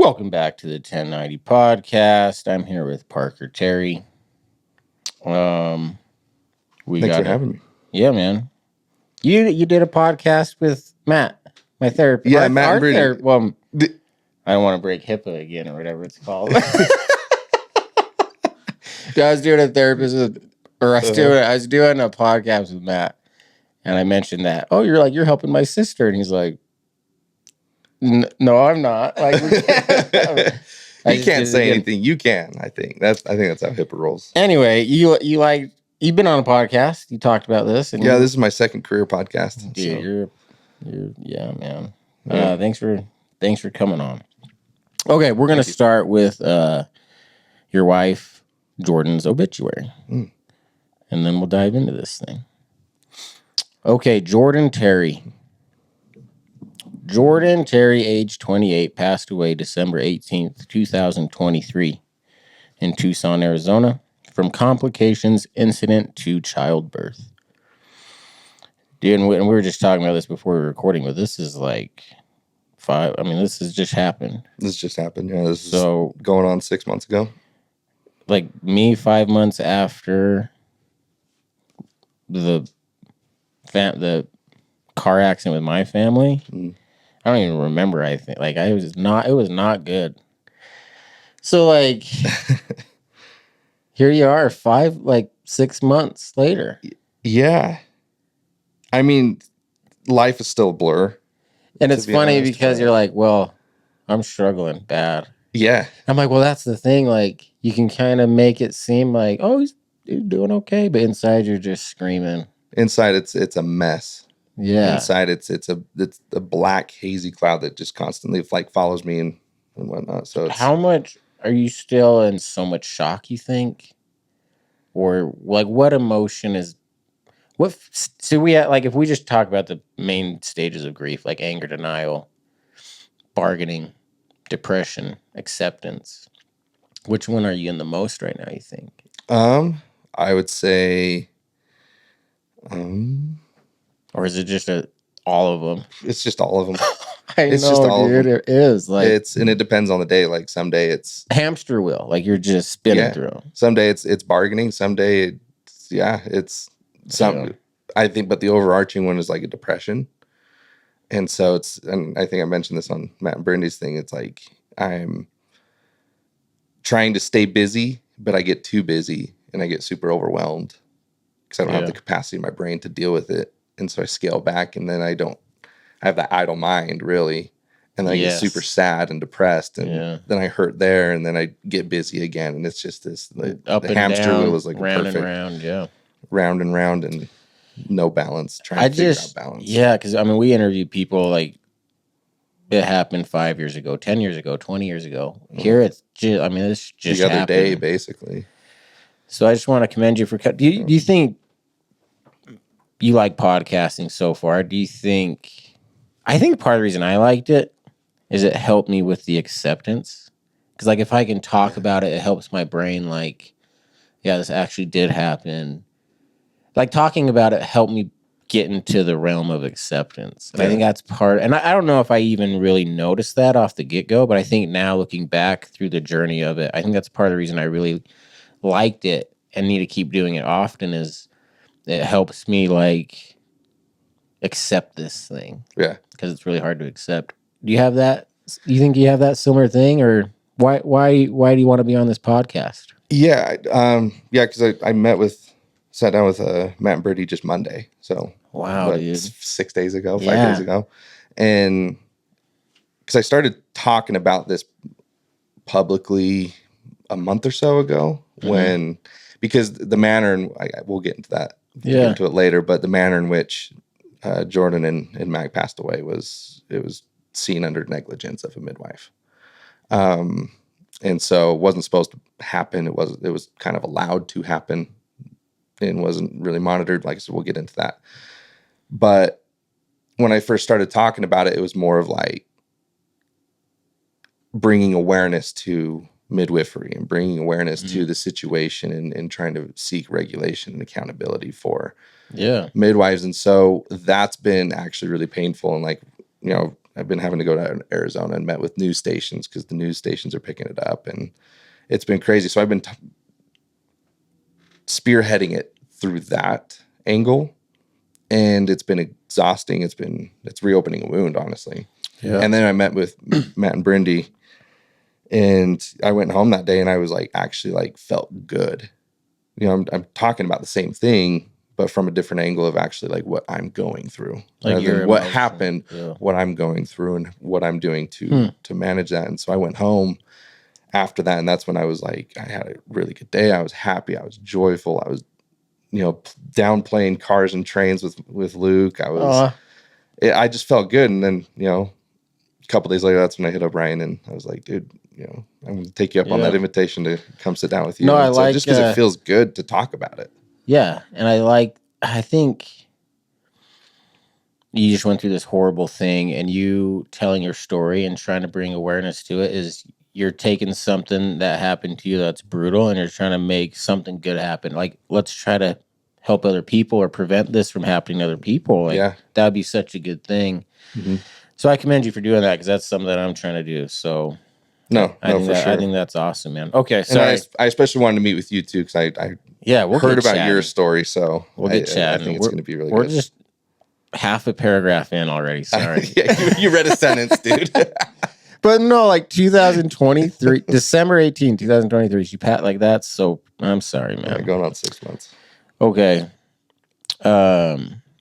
Welcome back to the 1090 podcast. I'm here with Parker Terry. Thanks for having me. Yeah, man. You did a podcast with Matt, my therapist. Yeah, Matt and Brittany. I don't want to break HIPAA again or whatever it's called. I was doing a therapist, I was doing a podcast with Matt, and I mentioned that. Oh, you're helping my sister, and he's like, "No, I'm not." Like, he can't say anything. You can. I think that's how HIPAA rolls. Anyway, you've been on a podcast. You talked about this, and this is my second career podcast. Dude, you're man. Yeah. Thanks for coming on. Okay, we're gonna start with your wife Jordan's obituary, and then we'll dive into this thing. Okay, Jordan Terry. Jordan Terry, age 28, passed away December 18th, 2023 in Tucson, Arizona, from complications incident to childbirth. Dude, and we were just talking about this before we were recording, but this is like this has just happened. This just happened, yeah. This is going on 6 months ago. Like me, 5 months after the car accident with my family. I don't even remember. I think it was not good. So here you are 6 months later. Yeah. I mean, life is still a blur. And it's funny because you're like, well, I'm struggling bad. Yeah. I'm like, well, that's the thing. Like, you can kind of make it seem like, oh, he's doing okay. But inside you're just screaming. Inside it's a mess. Yeah. Inside it's a black hazy cloud that just constantly follows me and whatnot. So how much are you still in so much shock, you think? Or what emotion is if we just talk about the main stages of grief, like anger, denial, bargaining, depression, acceptance, which one are you in the most right now, you think? I would say or is it just all of them? It's just all of them. Just all of them. It is and it depends on the day. Like someday it's hamster wheel, like you're just spinning through. Someday it's bargaining. Someday it's some. I think, but the overarching one is like a depression, and so and I think I mentioned this on Matt and Brittany's thing. It's like I'm trying to stay busy, but I get too busy and I get super overwhelmed because I don't have the capacity in my brain to deal with it. And so I scale back, and then I have that idle mind, really. And then I get super sad and depressed, and then I hurt there, and then I get busy again. And it's just this, the hamster wheel is like round perfect. And round, round and round, and no balance, trying to figure out balance. Yeah, because, we interview people like it happened 5 years ago, 10 years ago, 20 years ago. Here it's just, it's just the other happened. day, basically. So I just want to commend you for, do you think you like podcasting so far? Do you think, I think part of the reason I liked it is it helped me with the acceptance. Because if I can talk about it, it helps my brain this actually did happen. Talking about it helped me get into the realm of acceptance. And I think that's part, and I don't know if I even really noticed that off the get-go, but I think now looking back through the journey of it, I think that's part of the reason I really liked it and need to keep doing it often is it helps me accept this thing. Yeah. Because it's really hard to accept. Do you have that? Do you think you have that similar thing, or why do you want to be on this podcast? Yeah. Because I sat down with Matt and Brittany just Monday. So dude. 6 days ago, 5 days ago. And because I started talking about this publicly a month or so ago because the manner, and we'll get into that. Get into it later, but the manner in which Jordan and Mack passed away was seen under negligence of a midwife, and so it wasn't supposed to happen. It was kind of allowed to happen, and wasn't really monitored. Like I said, we'll get into that. But when I first started talking about it, it was more of bringing awareness to midwifery and bringing awareness to the situation and trying to seek regulation and accountability for midwives. And so that's been actually really painful. And I've been having to go to Arizona and met with news stations because the news stations are picking it up, and it's been crazy. So I've been spearheading it through that angle, and it's been exhausting. It's reopening a wound, honestly. Yeah. And then I met with Matt and Brindy, and I went home that day, and I was like, actually, like, felt good. You know, I'm talking about the same thing, but from a different angle of actually like what I'm going through, like what happened, what I'm going through, and what I'm doing to manage that. And so I went home after that, and that's when I was like, I had a really good day. I was happy. I was joyful. I was, you know, down playing cars and trains with Luke. I just felt good. And then, you know, a couple days later, that's when I hit up Ryan, and I was like, dude, you know, I'm going to take you up on that invitation to come sit down with you. No, just because it feels good to talk about it. Yeah, and I think you just went through this horrible thing, and you telling your story and trying to bring awareness to it is you're taking something that happened to you that's brutal, and you're trying to make something good happen. Like, let's try to help other people or prevent this from happening to other people. Like, that would be such a good thing. Mm-hmm. So I commend you for doing that, because that's something that I'm trying to do. So I think that's awesome, man. Okay, so I especially wanted to meet with you too, because we'll heard about your story, so we'll get chatting. I think it's going to be really good. We're just half a paragraph in already. Sorry. You read a sentence, dude. But no, like 2023, December 18, 2023. She pat like that. So I'm sorry, man. Going on 6 months. Okay.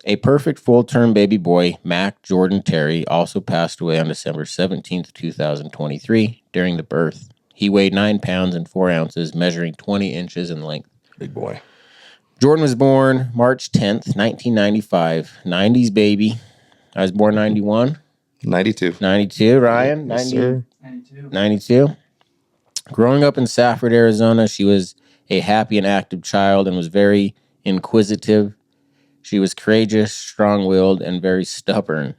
A perfect full-term baby boy, Mack Jordan Terry, also passed away on December 17th, 2023 during the birth. He weighed 9 pounds and 4 ounces, measuring 20 inches in length. Big boy. Jordan was born March 10th, 1995. 90s baby. I was born 91. 92. 92, Ryan? Yes, 92. 92. Growing up in Safford, Arizona, she was a happy and active child and was very inquisitive. She was courageous, strong-willed, and very stubborn.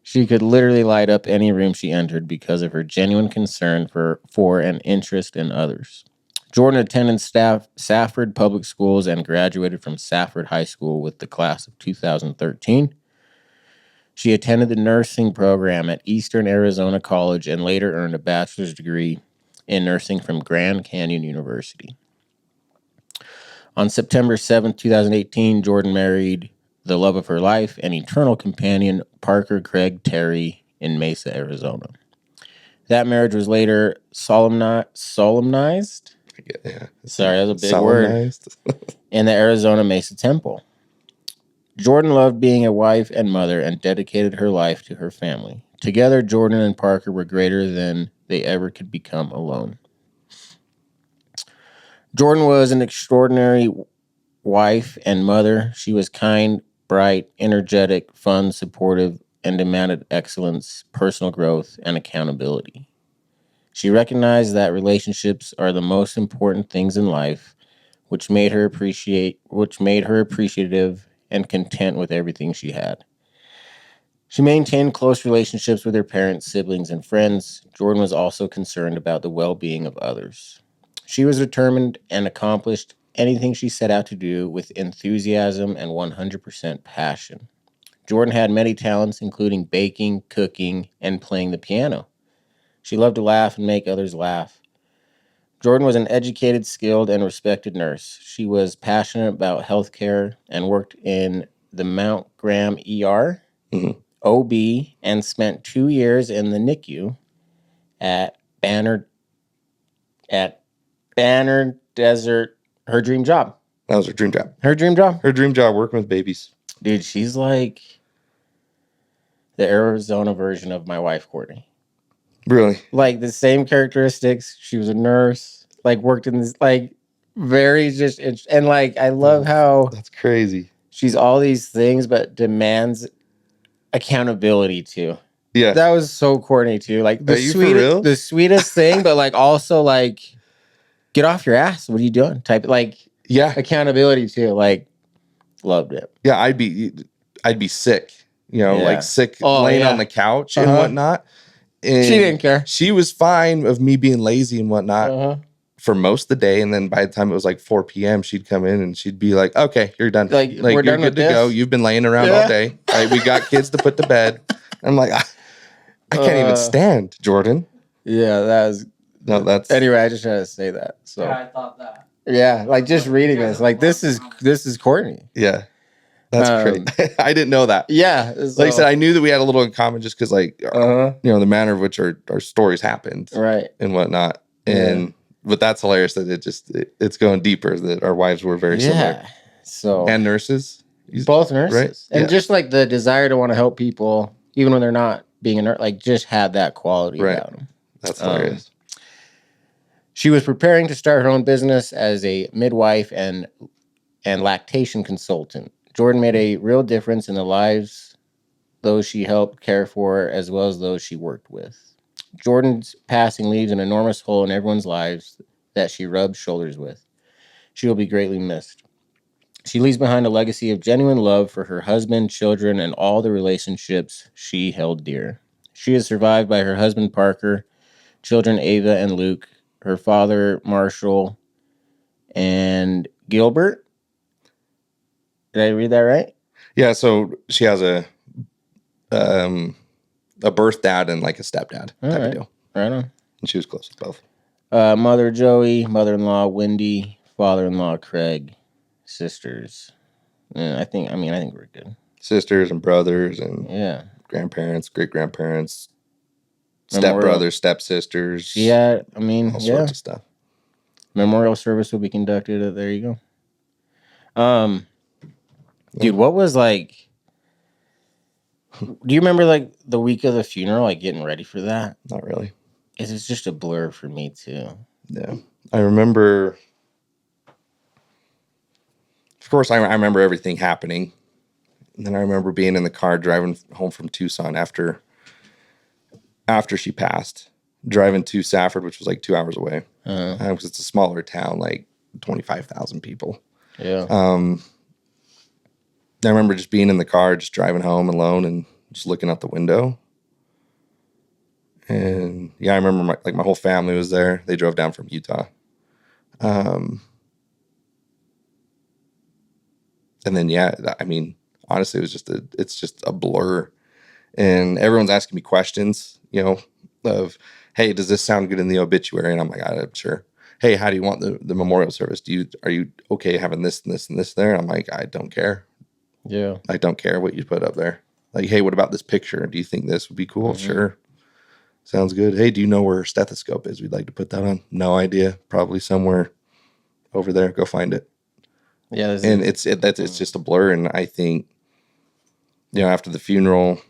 She could literally light up any room she entered because of her genuine concern for and interest in others. Jordan attended Safford Public Schools and graduated from Safford High School with the class of 2013. She attended the nursing program at Eastern Arizona College and later earned a bachelor's degree in nursing from Grand Canyon University. On September 7th, 2018, Jordan married the love of her life and eternal companion, Parker Craig Terry, in Mesa, Arizona. That marriage was later solemnized. Yeah. Sorry, that was a big word. In the Arizona Mesa Temple. Jordan loved being a wife and mother and dedicated her life to her family. Together, Jordan and Parker were greater than they ever could become alone. Jordan was an extraordinary wife and mother. She was kind, bright, energetic, fun, supportive, and demanded excellence, personal growth, and accountability. She recognized that relationships are the most important things in life, which made her appreciative and content with everything she had. She maintained close relationships with her parents, siblings, and friends. Jordan was also concerned about the well-being of others. She was determined and accomplished anything she set out to do with enthusiasm and 100% passion. Jordan had many talents, including baking, cooking, and playing the piano. She loved to laugh and make others laugh. Jordan was an educated, skilled, and respected nurse. She was passionate about healthcare and worked in the Mount Graham ER, OB, and spent 2 years in the NICU at Banner Desert. Her dream job. That was her dream job. Her dream job? Her dream job, working with babies. Dude, she's like the Arizona version of my wife, Courtney. Really? Like the same characteristics. She was a nurse, like worked in this, like very just, and like I love how that's crazy. She's all these things, but demands accountability too. Yeah. That was so Courtney too. Like the sweetest thing, but like also like get off your ass. What are you doing? Type like accountability too. Like loved it. Yeah, I'd be sick. You know, like sick laying on the couch and whatnot. And she didn't care. She was fine of me being lazy and whatnot for most of the day. And then by the time it was like 4 p.m., she'd come in and she'd be like, okay, you're done. Like you're good to go. You've been laying around all day. Like, we got kids to put to bed. I'm like, I can't even stand Jordan. Yeah, that's anyway. I just had to say that. So Yeah, I thought that. Yeah, like just reading this, like this is Courtney. Yeah, that's great. I didn't know that. Yeah, like I said, I knew that we had a little in common just because, like, the manner of which our stories happened, right, and whatnot. And but that's hilarious that it's going deeper. That our wives were very similar. So and nurses, both nurses, right? And just like the desire to want to help people, even when they're not being a nurse, like just had that quality about them. That's hilarious. She was preparing to start her own business as a midwife and lactation consultant. Jordan made a real difference in the lives those she helped care for, as well as those she worked with. Jordan's passing leaves an enormous hole in everyone's lives that she rubbed shoulders with. She will be greatly missed. She leaves behind a legacy of genuine love for her husband, children, and all the relationships she held dear. She is survived by her husband, Parker, children, Ava and Luke, her father, Marshall, and Gilbert. Did I read that right? Yeah, so she has a birth dad and like a stepdad type of deal. Right on. And she was close with both. Mother Joey, mother-in-law Wendy, father-in-law Craig, sisters. I think we're good. Sisters and brothers and grandparents, great-grandparents, stepbrothers, stepsisters. Yeah, all sorts of stuff. Memorial service will be conducted. There you go. Dude, what was like? Do you remember like the week of the funeral, like getting ready for that? Not really. It's just a blur for me too. Yeah, I remember. Of course, I remember everything happening, and then I remember being in the car driving home from Tucson after she passed, driving to Safford, which was like 2 hours away, because it's a smaller town, like 25,000 people. Yeah. I remember just being in the car, just driving home alone, and just looking out the window. And I remember my whole family was there. They drove down from Utah. And then, honestly, it's just a blur. And everyone's asking me questions, of, hey, does this sound good in the obituary? And I'm like, I'm sure. Hey, how do you want the memorial service? Are you okay having this and this and this there? And I'm like, I don't care. Yeah. I don't care what you put up there. Like, hey, what about this picture? Do you think this would be cool? Mm-hmm. Sure. Sounds good. Hey, do you know where her stethoscope is? We'd like to put that on. No idea. Probably somewhere over there. Go find it. Yeah. And it's just a blur. And I think, after the funeral,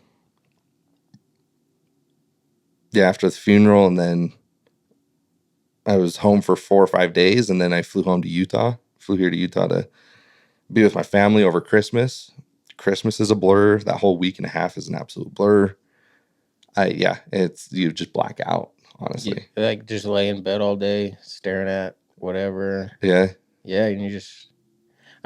and then I was home for 4 or 5 days, and then I flew here to Utah to be with my family over Christmas. Christmas is a blur. That whole week and a half is an absolute blur. You just black out, honestly. You, like, just lay in bed all day, staring at whatever. Yeah. Yeah, and I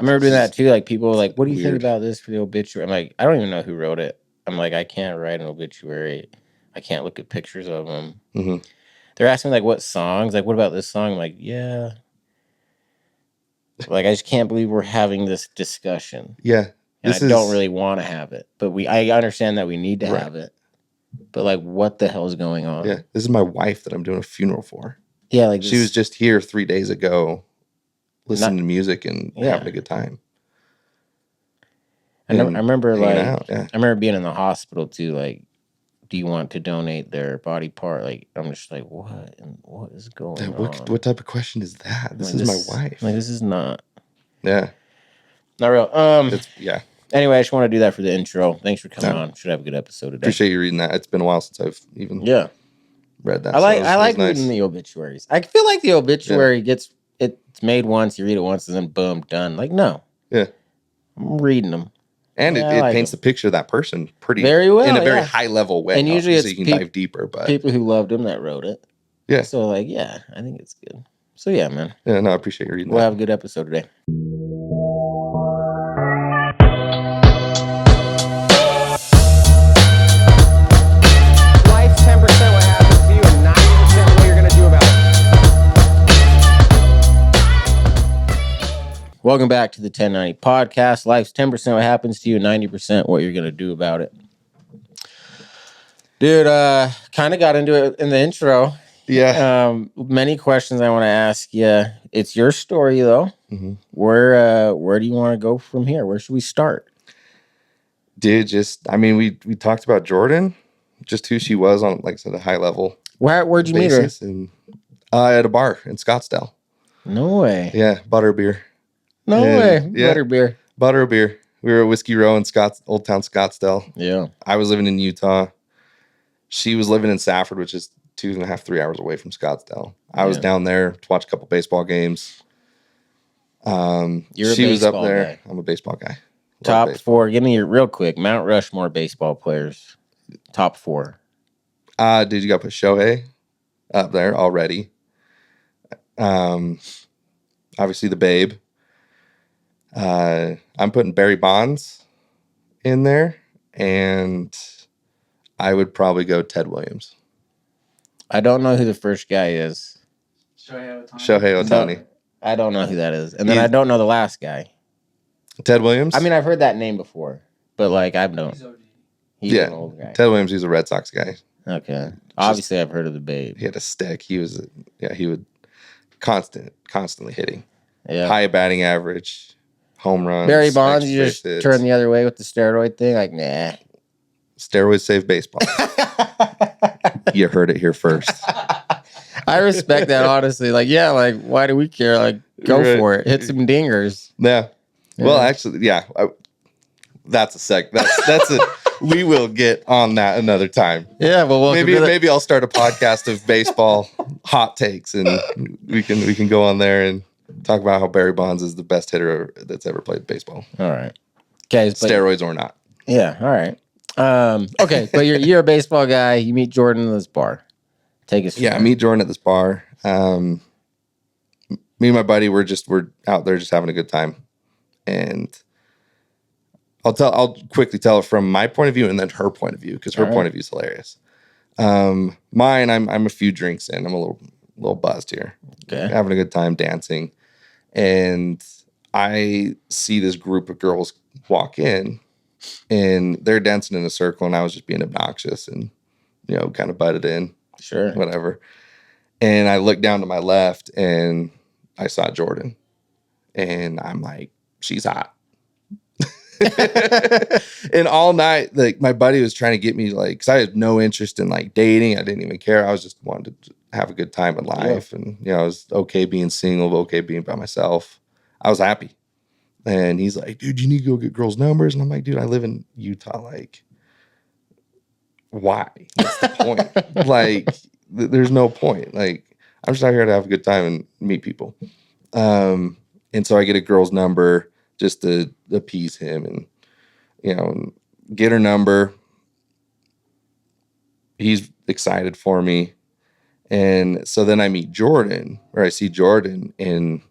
remember doing that too. Like, people were like, what do you think about this for the obituary? I'm like, I don't even know who wrote it. I'm like, I can't write an obituary. I can't look at pictures of them. Mm-hmm. They're asking me, like, what songs? Like, what about this song? I'm like, yeah. Like, I just can't believe we're having this discussion. Yeah. And I don't really want to have it. But I understand that we need to have it. But, like, what the hell is going on? Yeah. This is my wife that I'm doing a funeral for. Yeah. Like, she was just here 3 days ago listening to music and having a good time. I remember, like, I remember being in the hospital, too, like, do you want to donate their body part? Like, I'm just like, what? And what is going on? What type of question is that? This is my wife. Like, this is not. Yeah. Not real. Yeah. Anyway, I just want to do that for the intro. Thanks for coming on. Should have a good episode today. Appreciate you reading that. It's been a while since I've even read that. I like reading the obituaries. I feel like the obituary it's made once, you read it once, and then boom, done. Like, no. Yeah. I'm reading them. And it paints the picture of that person very well, in a very high level way. And usually it's so you can dive deeper, but people who loved him that wrote it. Yeah. So, like, I think it's good. So, yeah, man. Yeah, no, I appreciate you reading that. We'll have a good episode today. Life's 10% what happens to you and 90% what you're going to do about it. Welcome back to the 1090 podcast. Life's 10% what happens to you and 90% what you're going to do about it. Dude, kind of got into it in the intro. Yeah. Many questions I want to ask you. It's your story though. Mm-hmm. Where do you want to go from here? Where should we start? Dude, we talked about Jordan, just who she was on, like I said, a high level Where'd you meet her? and at a bar in Scottsdale. No way. Yeah, bought her a beer. No way. Yeah, Butterbeer. bought her a beer. We were at Whiskey Row in Old Town Scottsdale. Yeah. I was living in Utah. She was living in Safford, which is 2.5, 3 hours away from Scottsdale. I was down there to watch a couple baseball games. You're she a was up baseball there. guy. I'm a baseball guy. Top 4. Give me your real quick Mount Rushmore baseball players. Top 4. Dude, you got to put Shohei up there already. Obviously the Babe. I'm putting Barry Bonds in there, and I would probably go Ted Williams. I don't know who the first guy is. Shohei Ohtani. I don't know who that is. And then I don't know the last guy. Ted Williams? I mean, I've heard that name before, but like I don't. He's an old guy. Ted Williams, he's a Red Sox guy. Okay. Obviously, I've heard of the Babe. He had a stick. He would constantly hitting. Yeah. High batting average, home runs. Barry Bonds, you just turn the other way with the steroid thing? Like, nah. Steroids save baseball. You heard it here first. I respect that, honestly. Like, yeah, like, why do we care? Like, go for it. Hit some dingers. Yeah. Well, actually, yeah. That's a sec. That's it. We will get on that another time. Yeah, well, maybe I'll start a podcast of baseball hot takes, and we can go on there and talk about how Barry Bonds is the best hitter that's ever played baseball. All right. Okay. Steroids or not. Yeah. All right. Okay, but you're a baseball guy. You meet Jordan in this bar. Take us. Yeah, I meet Jordan at this bar. Me and my buddy, we're out there just having a good time, and I'll quickly tell it from my point of view and then her point of view, because her point of view is hilarious. Mine, I'm a few drinks in. I'm a little buzzed here. Okay, having a good time dancing, and I see this group of girls walk in, and they're dancing in a circle, and I was just being obnoxious and kind of butted in. Sure, whatever. And I looked down to my left, and I saw Jordan, and I'm like, she's hot. And all night, like, my buddy was trying to get me, like, because I had no interest in like dating. I didn't even care. I was just wanted to have a good time in life. Yeah. And I was okay being single, okay being by myself. I was happy. And he's like, dude, you need to go get girls' numbers. And I'm like, dude, I live in Utah. Like, why? What's the point? Like, there's no point. Like, I'm just out here to have a good time and meet people. And so I get a girl's number just to appease him, and get her number. He's excited for me. And so then I meet Jordan, or I see Jordan, and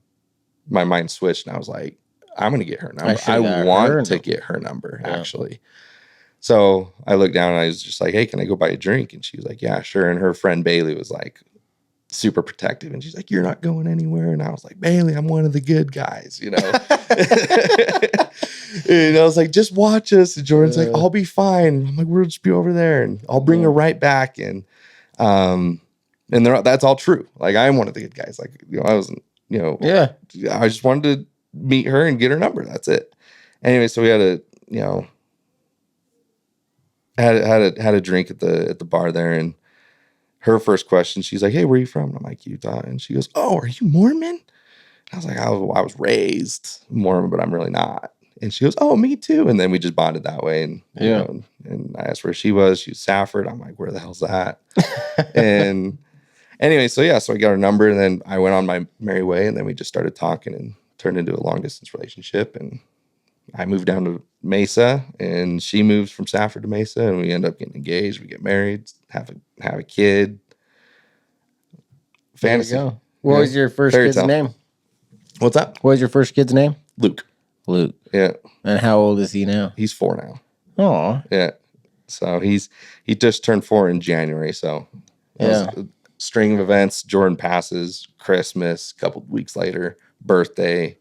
my mind switched, and I was like, I'm going to get her number. I want to get her number, actually. So I looked down, and I was just like, hey, can I go buy a drink? And she was like, yeah, sure. And her friend Bailey was like super protective. And she's like, you're not going anywhere. And I was like, Bailey, I'm one of the good guys, And I was like, just watch us. And Jordan's like, I'll be fine. And I'm like, we'll just be over there, and I'll bring her right back. And that's all true. Like, I am one of the good guys. Like, I wasn't, I just wanted to meet her and get her number. That's it. Anyway, so we had had a drink at the bar there, and her first question, she's like, hey, where are you from? And I'm like, Utah. And she goes, oh, are you Mormon? I was like, I was raised Mormon, but I'm really not. And she goes, oh, me too. And then we just bonded that way. And and I asked where she was. She was Safford. I'm like, where the hell's that? And anyway, so I got her number, and then I went on my merry way, and then we just started talking and turned into a long distance relationship. And I moved down to Mesa, and she moves from Safford to Mesa, and we end up getting engaged. We get married, have a kid. Fantasy. What was your first kid's name? What's that? What was your first kid's name? Luke. Yeah. And how old is he now? He's 4 now. Oh. Yeah. So he just turned 4 in January. So a string of events. Jordan passes, Christmas, a couple of weeks later, birthday.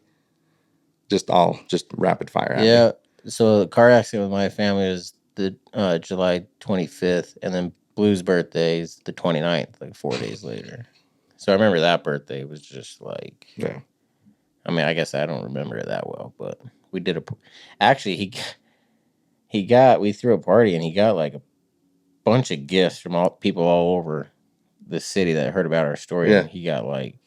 Just rapid fire. Yeah. So the car accident with my family was the July 25th, and then Blue's birthday is the 29th, like 4 days later. So I remember that birthday was just like, Yeah. I mean, I guess I don't remember it that well, but we did actually, we threw a party and he got like a bunch of gifts from people all over the city that heard about our story. Yeah. And he got like,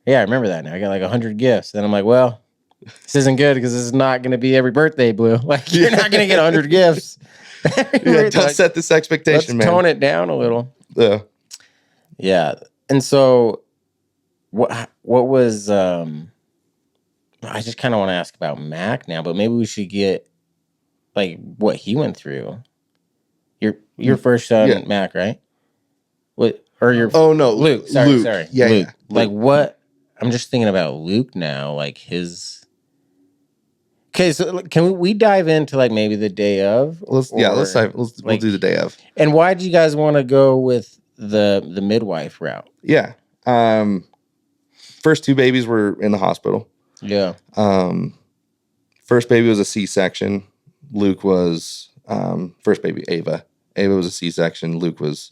yeah, I remember that now. I got like 100 gifts. And I'm like, well, this isn't good because this is not going to be every birthday, Blue. Like, you're not going to get 100 gifts. Yeah, don't set this expectation, let's man. tone it down a little. Yeah. Yeah. And so what was, I just kind of want to ask about Mac now, but maybe we should get like what he went through. Your first son, Mac, right? What, or your, oh no, Luke. Sorry. Yeah, Luke. yeah. Like what, I'm just thinking about Luke now, like his. Okay, so can we dive into like maybe the day of? We'll do the day of. And why did you guys want to go with the midwife route? Yeah. First two babies were in the hospital. Yeah. First baby was a C-section. Luke was first baby Ava. Ava was a C-section. Luke was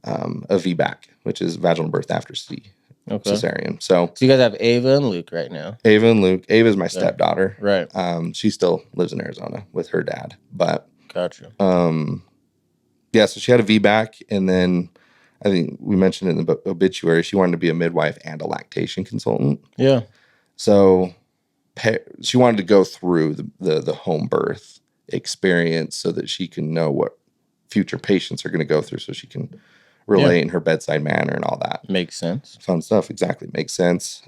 a VBAC, which is vaginal birth after cesarean. So you guys have Ava and Luke right now. Ava and Luke. Ava's my stepdaughter. Right. She still lives in Arizona with her dad. But gotcha. Yeah, so she had a VBAC, and then I think we mentioned in the obituary she wanted to be a midwife and a lactation consultant. Yeah. So she wanted to go through the home birth experience so that she can know what future patients are going to go through, so she can relate in her bedside manner and all that. Makes sense. Fun stuff. Exactly. Makes sense.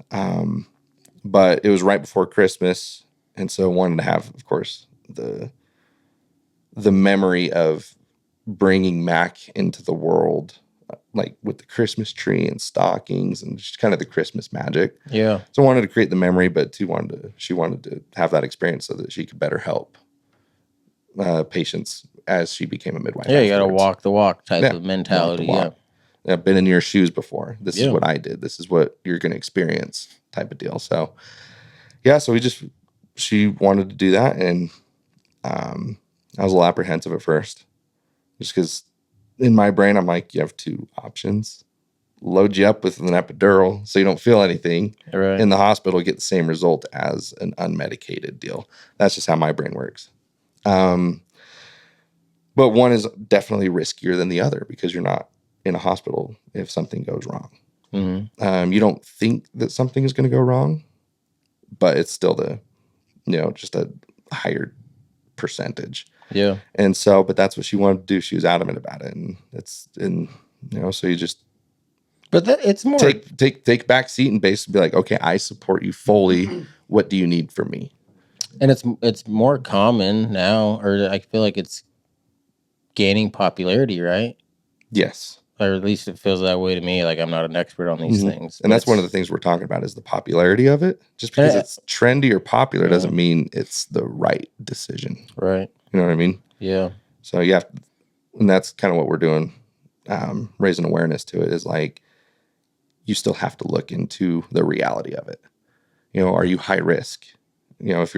But it was right before Christmas. And so wanted to have, of course, the memory of bringing Mac into the world, like with the Christmas tree and stockings and just kind of the Christmas magic. Yeah. So I wanted to create the memory, but she wanted to have that experience so that she could better help patients as she became a midwife. Yeah, you got to walk the walk type of mentality. Yeah. I've been in your shoes before. This is what I did. This is what you're going to experience type of deal. So, yeah, so she wanted to do that. And I was a little apprehensive at first just because in my brain, I'm like, you have two options. Load you up with an epidural so you don't feel anything. Right. In the hospital, get the same result as an unmedicated deal. That's just how my brain works. But one is definitely riskier than the other because you're not in a hospital if something goes wrong. Mm-hmm. You don't think that something is going to go wrong, but it's still just a higher percentage. Yeah. And so, but that's what she wanted to do. She was adamant about it. And so you just, but it's more take back seat and basically be like, okay, I support you fully. What do you need from me? And it's more common now, or I feel like it's gaining popularity, right? Yes. Or at least it feels that way to me. Like I'm not an expert on these things. And that's one of the things we're talking about is the popularity of it. Just because it's trendy or popular doesn't mean it's the right decision. Right. You know what I mean? Yeah. So and that's kind of what we're doing, raising awareness to it is like, you still have to look into the reality of it. Are you high risk? If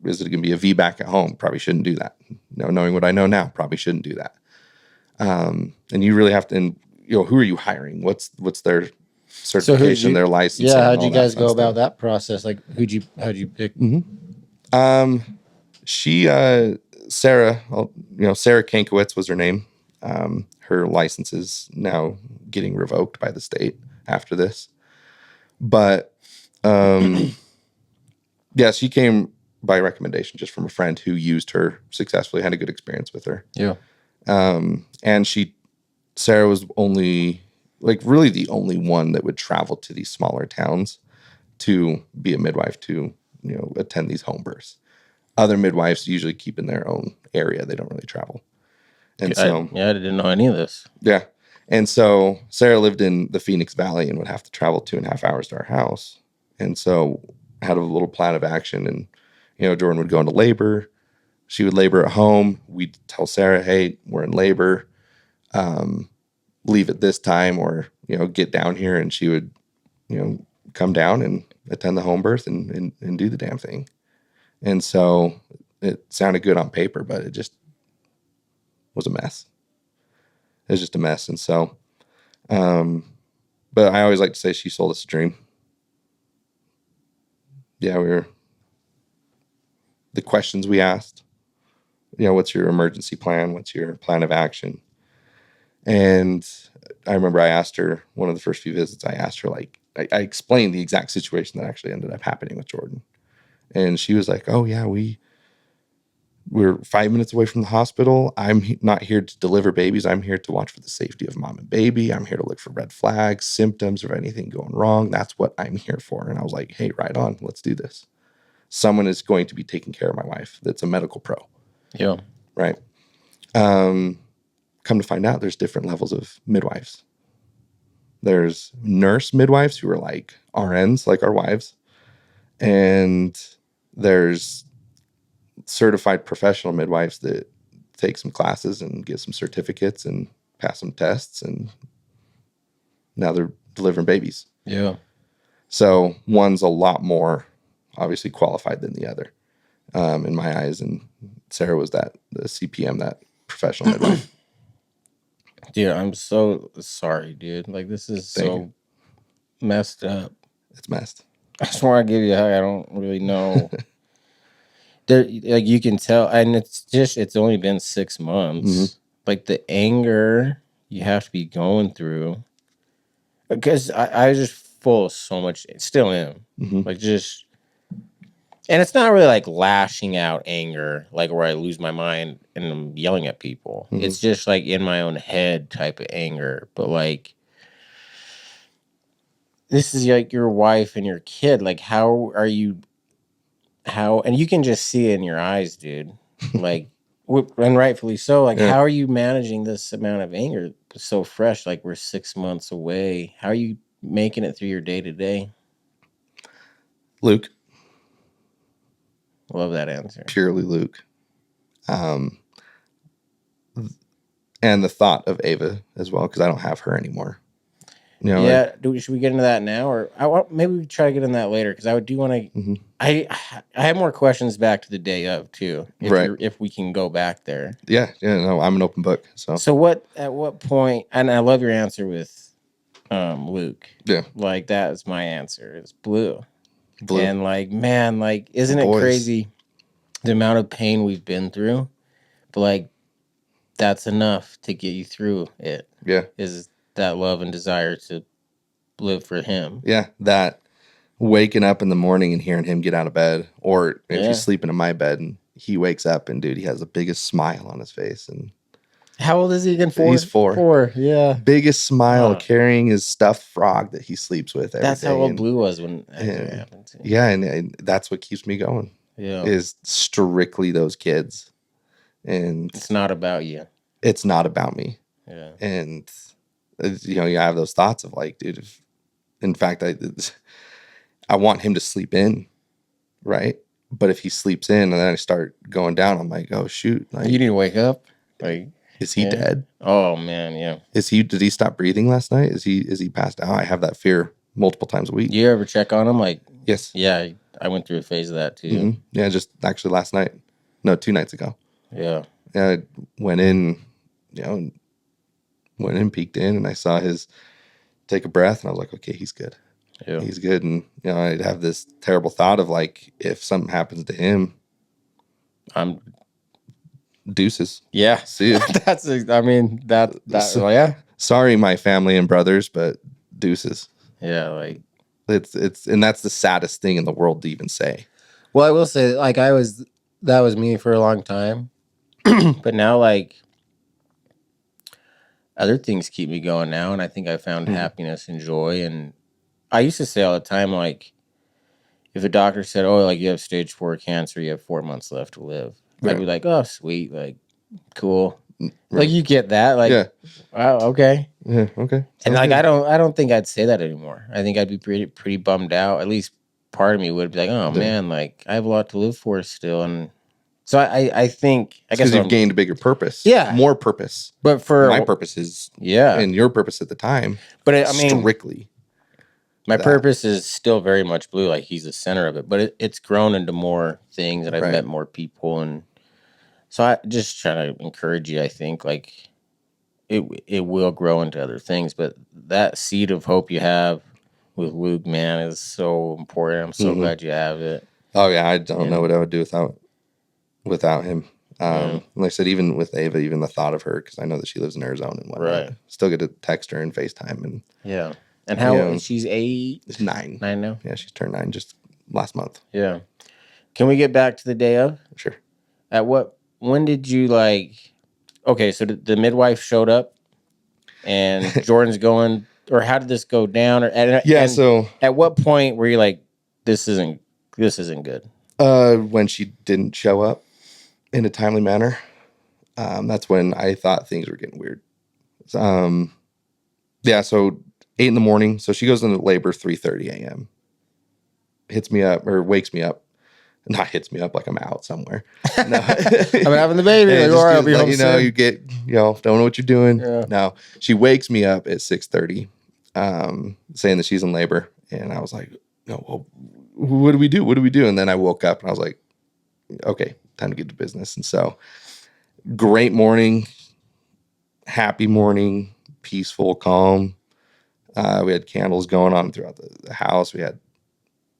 is it going to be a VBAC at home? Probably shouldn't do that. Knowing what I know now, probably shouldn't do that. And you really have to, and who are you hiring? What's their certification, their license? Yeah. How'd you guys go about that process? Like how'd you pick? Mm-hmm. Sarah Kankowitz was her name. Her license is now getting revoked by the state after this. But, she came by recommendation just from a friend who used her successfully, had a good experience with her. Yeah. And Sarah was really the only one that would travel to these smaller towns to be a midwife to, attend these home births. Other midwives usually keep in their own area. They don't really travel. And I didn't know any of this. Yeah. And so Sarah lived in the Phoenix Valley and would have to travel 2.5 hours to our house. And so had a little plan of action. And, Jordan would go into labor. She would labor at home. We'd tell Sarah, hey, we're in labor. Leave at this time or, get down here. And she would, come down and attend the home birth and do the damn thing. And so it sounded good on paper, but it just was a mess. It was just a mess. And so, but I always like to say she sold us a dream. Yeah, the questions we asked, what's your emergency plan? What's your plan of action? And I remember I asked her, one of the first few visits, I asked her, like, I explained the exact situation that actually ended up happening with Jordan. And she was like, oh, yeah, we're 5 minutes away from the hospital. I'm not here to deliver babies. I'm here to watch for the safety of mom and baby. I'm here to look for red flags, symptoms of anything going wrong. That's what I'm here for. And I was like, hey, right on. Let's do this. Someone is going to be taking care of my wife that's a medical pro. Yeah. Right. Come to find out, there's different levels of midwives. There's nurse midwives who are like RNs, like our wives. And there's certified professional midwives that take some classes and get some certificates and pass some tests. And now they're delivering babies. Yeah. So one's a lot more obviously qualified than the other, in my eyes. And Sarah was the CPM, that professional midwife. Dude, I'm so sorry, dude. Like, this is so messed up. It's messed. I just want to give you a hug. I don't really know. There, like, you can tell, and it's only been 6 months. Mm-hmm. Like, the anger you have to be going through, because I was just full of so much, still am. Mm-hmm. Like, just, and it's not really like lashing out anger, like where I lose my mind and I'm yelling at people. Mm-hmm. It's just like in my own head type of anger. But like, this is like your wife and your kid. Like, how are you? And you can just see it in your eyes, dude. Like, and rightfully so. Like, how are you managing this amount of anger so fresh? Like, we're 6 months away. How are you making it through your day to day? Luke. Love that answer. Purely Luke. And the thought of Ava as well, because I don't have her anymore. Yeah. Should we get into that now, or maybe we try to get into that later? Because I do want to. Mm-hmm. I have more questions back to the day of too. If we can go back there. Yeah. No, I'm an open book. So at what point? And I love your answer with Luke. Yeah. Like, that is my answer. It's Blue. And like, man, like, isn't it crazy the amount of pain we've been through? But like, that's enough to get you through it. Yeah. Is that love and desire to live for him. Yeah. That waking up in the morning and hearing him get out of bed, or if he's sleeping in my bed and he wakes up and, dude, he has the biggest smile on his face. And how old is he again? 4? He's 4. 4, yeah. Biggest smile, carrying his stuffed frog that he sleeps with every day. That's how old Blue was when it happened to him. Yeah, and that's what keeps me going. Yeah. Is strictly those kids. And it's not about you. It's not about me. Yeah. And, you have those thoughts of like, dude, in fact, I want him to sleep in, right? But if he sleeps in and then I start going down, I'm like, oh, shoot. Like, you need to wake up. Like, is he dead? Oh, man, yeah. Did he stop breathing last night? Is he passed out? I have that fear multiple times a week. You ever check on him? Like, yes. Yeah, I went through a phase of that too. Mm-hmm. Yeah, just actually last night. No, 2 nights ago. Yeah. Yeah, I went in, peeked in, and I saw his take a breath, and I was like, okay, he's good. Yeah. He's good. And, I'd have this terrible thought of like, if something happens to him, I'm deuces. Yeah. See you. Yeah. Sorry, my family and brothers, but deuces. Yeah. Like, it's, and that's the saddest thing in the world to even say. Well, I will say, like, that was me for a long time. But now, like, other things keep me going now. And I think I found happiness and joy. And I used to say all the time, like, if a doctor said, oh, like, you have stage 4 cancer, you have 4 months left to live. Right. I'd be like, oh, sweet. Like, cool. Right. Like, you get that. Like, wow, okay. Yeah, okay. And like, good. I don't think I'd say that anymore. I think I'd be pretty bummed out. At least part of me would be like, oh, man, like, I have a lot to live for still. And so I think, I guess because you've gained a bigger purpose. Yeah. More purpose. But for my purpose is, and your purpose at the time. But I mean, strictly. My purpose is still very much Blue. Like, he's the center of it. But it's grown into more things, and I've met more people. And So I just trying to encourage you. I think like it will grow into other things, but that seed of hope you have with Luke, man, is so important. I'm so glad you have it. Oh yeah, I don't know And- what I would do without him. Like I said, even with Ava, even the thought of her, because I know that she lives in Arizona and whatnot. Right. Still get to text her and FaceTime and yeah. And how she's 8? It's 9. 9 now. Yeah, she's turned 9 just last month. Yeah. Can we get back to the day of? Sure. When did you like? Okay, so the midwife showed up, and Jordan's going, or how did this go down? So at what point were you like, this isn't good? When she didn't show up in a timely manner, that's when I thought things were getting weird. Yeah, so 8 in the morning. So she goes into labor 3:30 a.m. Hits me up or wakes me up. Not hits me up like I'm out somewhere. No. I'm having the baby. Like, all right, I'll be home soon. You get, don't know what you're doing. Yeah. No, she wakes me up at 6:30, saying that she's in labor. And I was like, no, well, what do we do? What do we do? And then I woke up and I was like, okay, time to get to business. And so great morning, happy morning, peaceful, calm. We had candles going on throughout the house. We had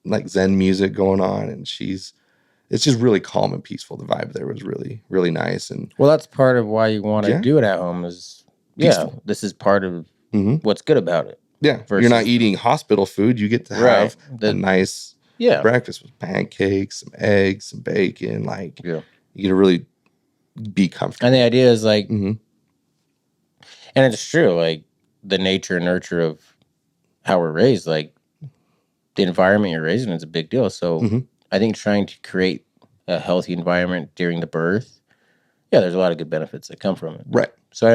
like Zen music going on, and it's just really calm and peaceful. The vibe there was really, really nice. And well, that's part of why you want to do it at home is peaceful. This is part of what's good about it. Yeah. You're not eating hospital food. You get to have a nice breakfast with pancakes, some eggs, some bacon. Like you get to really be comfortable. And the idea is like, and it's true, like the nature and nurture of how we're raised, like the environment you're raised in is a big deal. So I think trying to create a healthy environment during the birth, there's a lot of good benefits that come from it. Right. So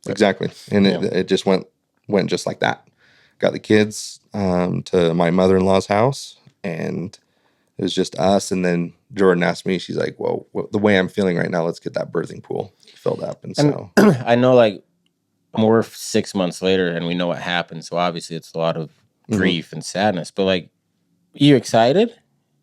exactly. And it just went just like that. Got the kids to my mother-in-law's house, and it was just us. And then Jordan asked me, she's like, well, the way I'm feeling right now, let's get that birthing pool filled up. And so I know like we're 6 months later and we know what happened. So obviously it's a lot of grief and sadness, but like, you excited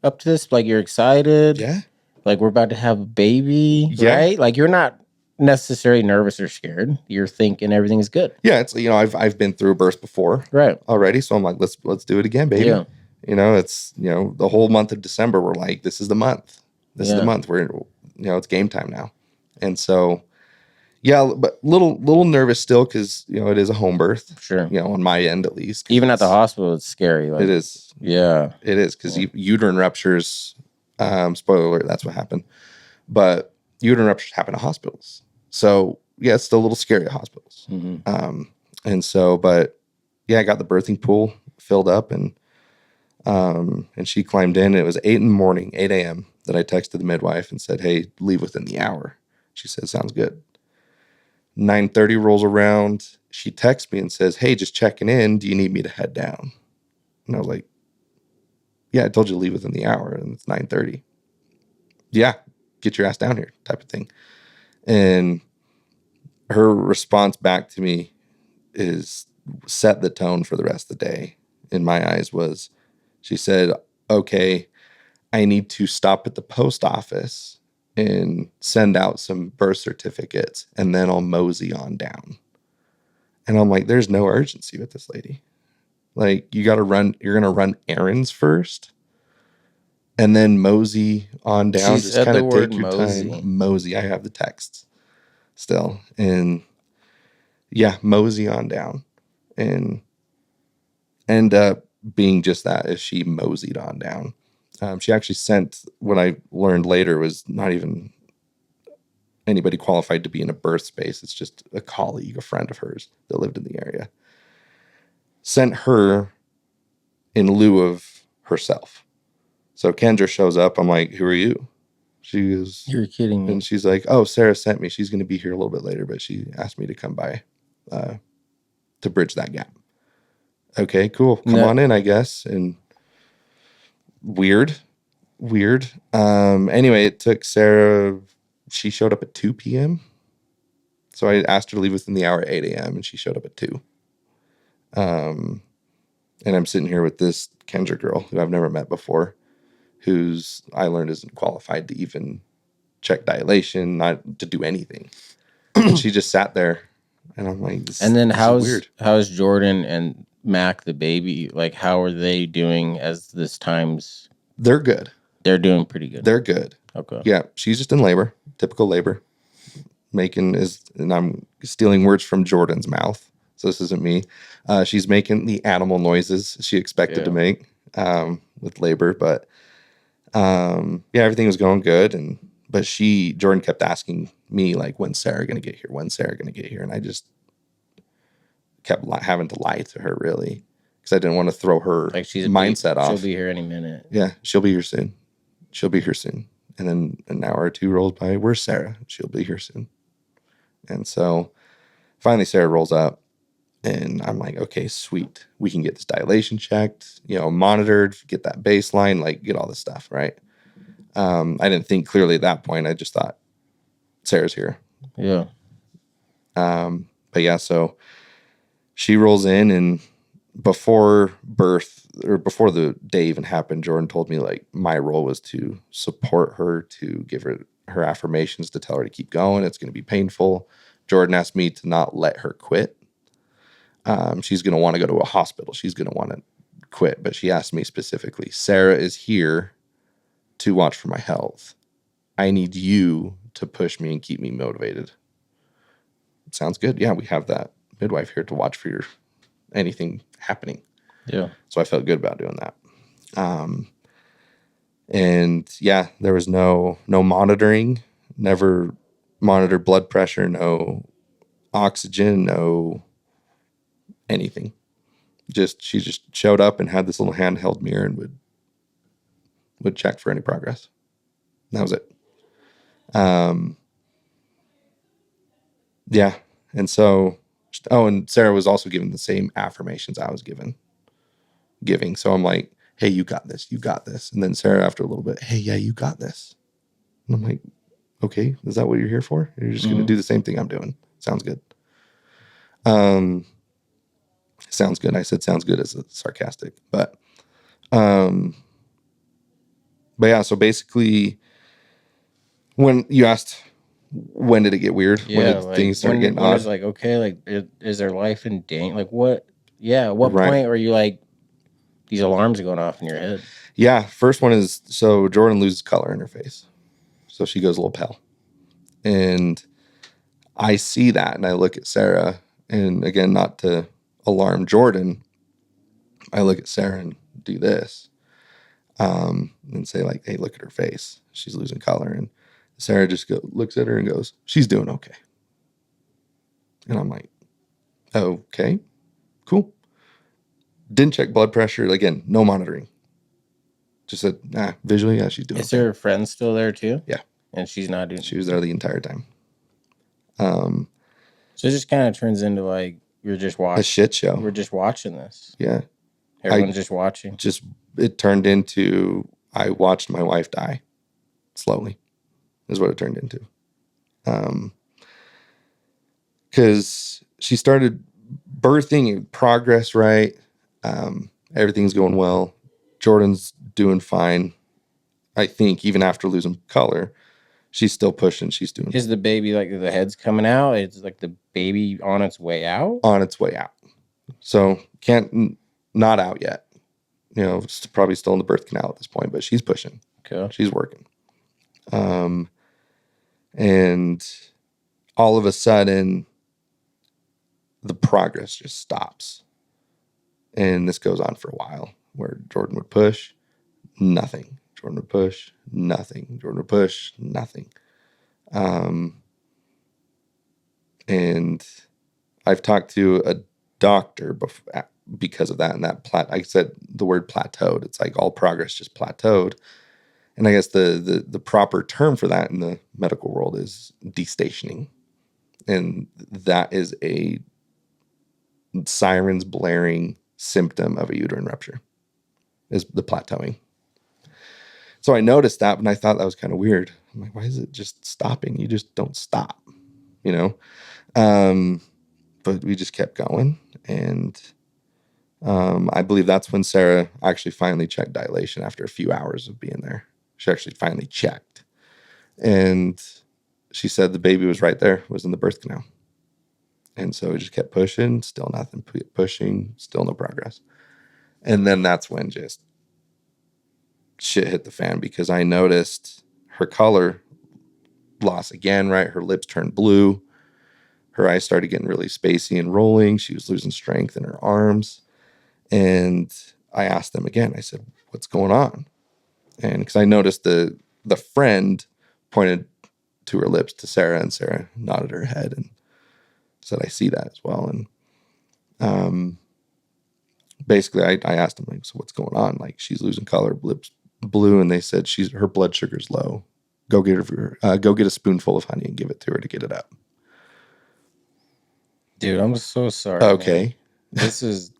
up to this? Like you're excited? Yeah. Like we're about to have a baby, right? Like you're not necessarily nervous or scared. You're thinking everything's good. Yeah. It's, I've been through a birth before already. So I'm like, let's do it again, baby. Yeah. It's, the whole month of December, we're like, this is the month. This is the month. We're, it's game time now. And so, but little nervous still because, it is a home birth. Sure. On my end at least. Even at the hospital, it's scary. Like, it is. Yeah. It is because uterine ruptures, spoiler alert, that's what happened. But uterine ruptures happen at hospitals. So, it's still a little scary at hospitals. And so, but I got the birthing pool filled up and she climbed in. It was 8 a.m. that I texted the midwife and said, hey, leave within the hour. She said, sounds good. 9:30 rolls around. She texts me and says, hey, just checking in. Do you need me to head down? And I was like, yeah, I told you to leave within the hour and it's 9:30. Yeah, get your ass down here type of thing. And her response back to me is set the tone for the rest of the day. In my eyes was, she said, okay, I need to stop at the post office and send out some birth certificates, and then I'll mosey on down. And I'm like, there's no urgency with this lady. Like, you're going to run errands first, and then mosey on down. Just kind of take your time. Mosey. I have the texts still. And mosey on down. And end up being just that, as she moseyed on down. She actually sent, what I learned later, was not even anybody qualified to be in a birth space. It's just a colleague, a friend of hers that lived in the area. Sent her in lieu of herself. So Kendra shows up. I'm like, who are you? She goes, you're kidding me. And she's like, oh, Sarah sent me. She's going to be here a little bit later, but she asked me to come by to bridge that gap. Okay, cool. Come on in, I guess. And weird. Anyway, it took Sarah, she showed up at 2 p.m. So I asked her to leave within the hour at 8 a.m. and she showed up at 2. And I'm sitting here with this Kendra girl who I've never met before, who's, I learned, isn't qualified to even check dilation, not to do anything. And she just sat there, and I'm like, and then this is weird. how's Jordan and Mac the baby? Like, how are they doing as this time's? They're good. They're doing pretty good. They're good. Okay. Yeah, she's just in labor, typical labor. And I'm stealing words from Jordan's mouth, so this isn't me. She's making the animal noises she expected to make with labor, but yeah, everything was going good. But Jordan kept asking me, like, when's Sarah gonna get here? When's Sarah gonna get here? And I just kept having to lie to her, really, because I didn't want to throw her mindset off. She'll be here any minute. Yeah, she'll be here soon. She'll be here soon. And then an hour or two rolls by. Where's Sarah? She'll be here soon. And so finally Sarah rolls up, and I'm like, okay, sweet. We can get this dilation checked, monitored, get that baseline, like get all this stuff, right? I didn't think clearly at that point. I just thought Sarah's here. Yeah. But yeah, so she rolls in, and before birth, or before the day even happened, Jordan told me, like, my role was to support her, to give her affirmations, to tell her to keep going. It's going to be painful. Jordan asked me to not let her quit. She's going to want to go to a hospital. She's going to want to quit. But she asked me specifically, Sarah is here to watch for my health. I need you to push me and keep me motivated. Sounds good. Yeah, we have that midwife here to watch for anything happening. Yeah. So I felt good about doing that. And yeah, there was no monitoring, never monitored blood pressure, no oxygen, no anything. She just showed up and had this little handheld mirror and would check for any progress. That was it. Yeah. And so, and Sarah was also given the same affirmations I was giving. So I'm like, hey, you got this. You got this. And then Sarah, after a little bit, hey, yeah, you got this. And I'm like, okay, is that what you're here for? You're just going to do the same thing I'm doing. Sounds good. Sounds good. I said sounds good as a sarcastic, but yeah, so basically when you asked, when did it get weird? Yeah, when did things start getting odd? It was like, okay, like, is their life in danger? Like, what? Yeah, at what point were you like, these alarms are going off in your head? Yeah, first one is, so Jordan loses color in her face. So she goes a little pale. And I see that, and I look at Sarah, and again, not to alarm Jordan, I look at Sarah and do this, and say, like, hey, look at her face. She's losing color. And Sarah just looks at her and goes, she's doing okay. And I'm like, okay, cool. Didn't check blood pressure. Again, no monitoring. Just said, visually, yeah, she's doing okay. Is her friend still there too? Yeah. And she's not doing. She was there the entire time. So it just kind of turns into, like, you're just watching a shit show. We're just watching this. Yeah. Everyone's just watching. It turned into, I watched my wife die slowly, is what it turned into. Because she started birthing in progress, right? Everything's going well. Jordan's doing fine. I think even after losing color, she's still pushing. She's doing. Is the baby, like, the head's coming out? It's like the baby on its way out? On its way out. So not out yet. It's probably still in the birth canal at this point, but she's pushing. Okay. She's working. And all of a sudden, the progress just stops. And this goes on for a while, where Jordan would push, nothing. Jordan would push, nothing. Jordan would push, nothing. And I've talked to a doctor because of that, and I said the word plateaued. It's like all progress just plateaued. And I guess the proper term for that in the medical world is destationing. And that is a sirens blaring symptom of a uterine rupture, is the plateauing. So I noticed that, and I thought that was kind of weird. I'm like, why is it just stopping? You just don't stop, But we just kept going. And I believe that's when Sarah actually finally checked dilation after a few hours of being there. She actually finally checked. And she said the baby was right there, was in the birth canal. And so we just kept pushing, still nothing, pushing, still no progress. And then that's when just shit hit the fan, because I noticed her color lost again, right? Her lips turned blue. Her eyes started getting really spacey and rolling. She was losing strength in her arms. And I asked them again, I said, what's going on? And because I noticed the friend pointed to her lips to Sarah, and Sarah nodded her head and said, I see that as well. And basically I asked them, like, so what's going on? Like, she's losing color, lips blue. And they said her blood sugar's low. Go get a spoonful of honey and give it to her to get it up. Dude, I'm so sorry. Okay. Man.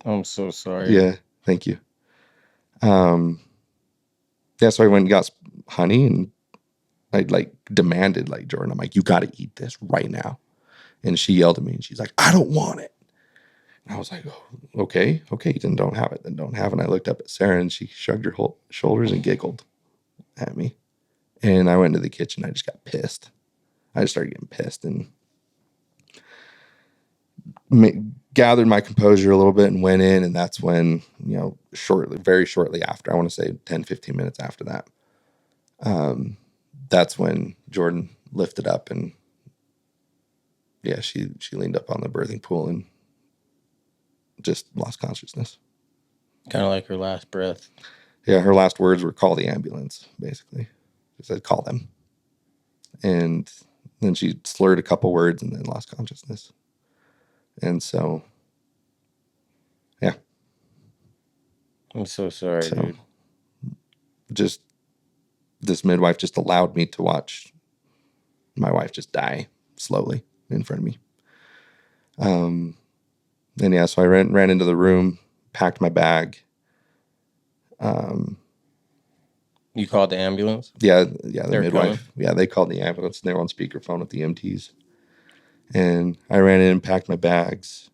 I'm so sorry. Yeah. Thank you. Yeah. So I went and got honey, and I like demanded, like, Jordan, I'm like, you got to eat this right now. And she yelled at me, and she's like, I don't want it. And I was like, oh, okay, then don't have it. And I looked up at Sarah, and she shrugged her shoulders and giggled at me. And I went into the kitchen. I just got pissed. I just started getting pissed and gathered my composure a little bit and went in. And that's when, very shortly after, I want to say 10, 15 minutes after that, that's when Jordan lifted up, and yeah, she leaned up on the birthing pool and just lost consciousness. Kind of like her last breath. Yeah, her last words were, call the ambulance, basically. She said, call them. And then she slurred a couple words and then lost consciousness. And so, yeah. I'm so sorry, dude. Just, this midwife just allowed me to watch my wife just die slowly in front of me. And yeah, so I ran into the room, packed my bag. You called the ambulance? Yeah, the midwife. Coming? Yeah, they called the ambulance, and they were on speakerphone with the EMTs. And I ran in and packed my bags,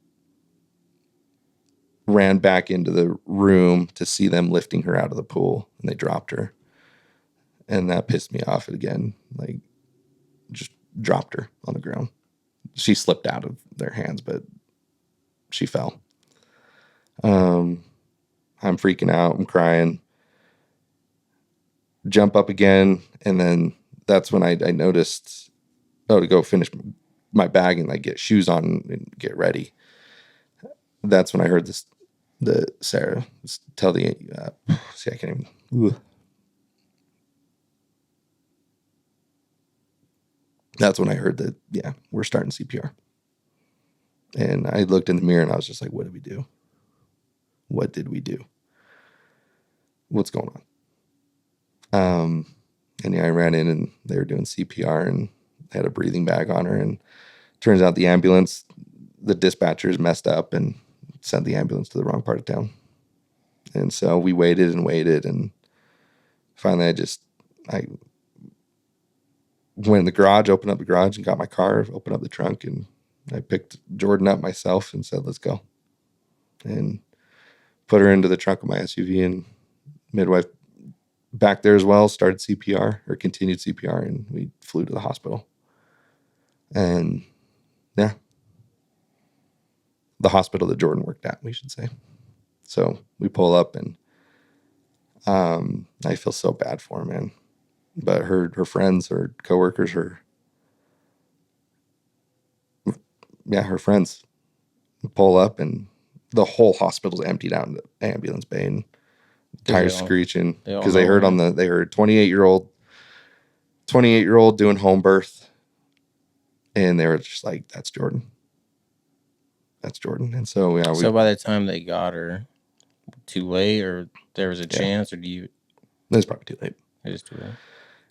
ran back into the room to see them lifting her out of the pool, and they dropped her. And that pissed me off again. Like, just dropped her on the ground. She slipped out of their hands, but she fell. I'm freaking out. I'm crying. Jump up again, and then that's when I noticed, to go finish my bag and like get shoes on and get ready. That's when I heard the Sarah tell the see, I can't even. That's when I heard that, yeah, we're starting CPR. And I looked in the mirror and I was just like, what did we do? What did we do? What's going on? And yeah, I ran in and they were doing CPR and had a breathing bag on her. And turns out the ambulance, the dispatchers messed up and sent the ambulance to the wrong part of town. And so we waited, and finally I went in the garage, opened up the garage and got my car, opened up the trunk, and I picked Jordan up myself and said, let's go. And put her into the trunk of my SUV, and midwife back there as well started CPR, or continued CPR, and we flew to the hospital. And yeah, the hospital that Jordan worked at, we should say. So we pull up, and I feel so bad for her, man. But her friends, her coworkers, her friends pull up, and the whole hospital's emptied out in the ambulance bay, and tires screeching because they heard 28-year-old doing home birth, and they were just like, that's Jordan. And so yeah. So by the time they got her, too late, or there was a chance, or do you? It was probably too late. It was too late.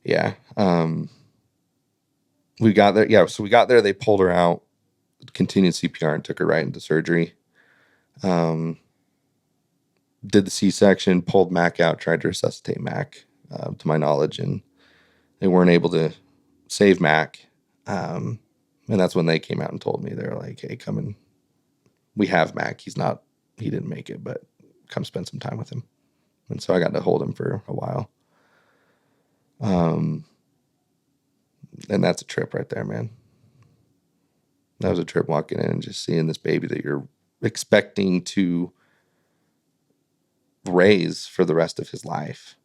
Yeah. We got there. Yeah. So we got there. They pulled her out, continued CPR, and took her right into surgery. Did the C-section, pulled Mack out, tried to resuscitate Mack, to my knowledge, and they weren't able to save Mack. And that's when they came out and told me, they're like, hey, come in. We have Mack. He didn't make it, but come spend some time with him. And so I got to hold him for a while. And that's a trip right there, man. That was a trip walking in and just seeing this baby that you're expecting to raise for the rest of his life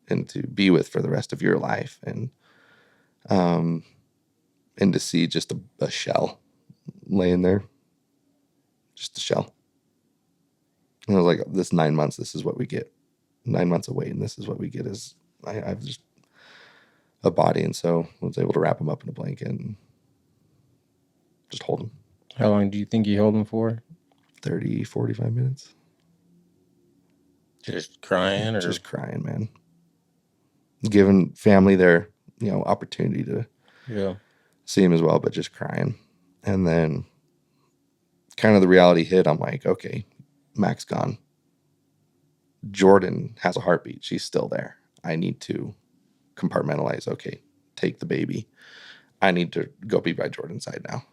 and to be with for the rest of your life. And to see just a shell laying there, just a shell. And I was like, this 9 months, this is what we get. 9 months of waiting, this is what we get is I've just a body. And so I was able to wrap him up in a blanket and just hold him. How long do you think you held him for? 30, 45 minutes. Just crying? Just crying, man. Giving family their, opportunity to see him as well, but just crying. And then kind of the reality hit. I'm like, okay, Mack's gone. Jordan has a heartbeat. She's still there. I need to compartmentalize. Okay, take the baby. I need to go be by Jordan's side now.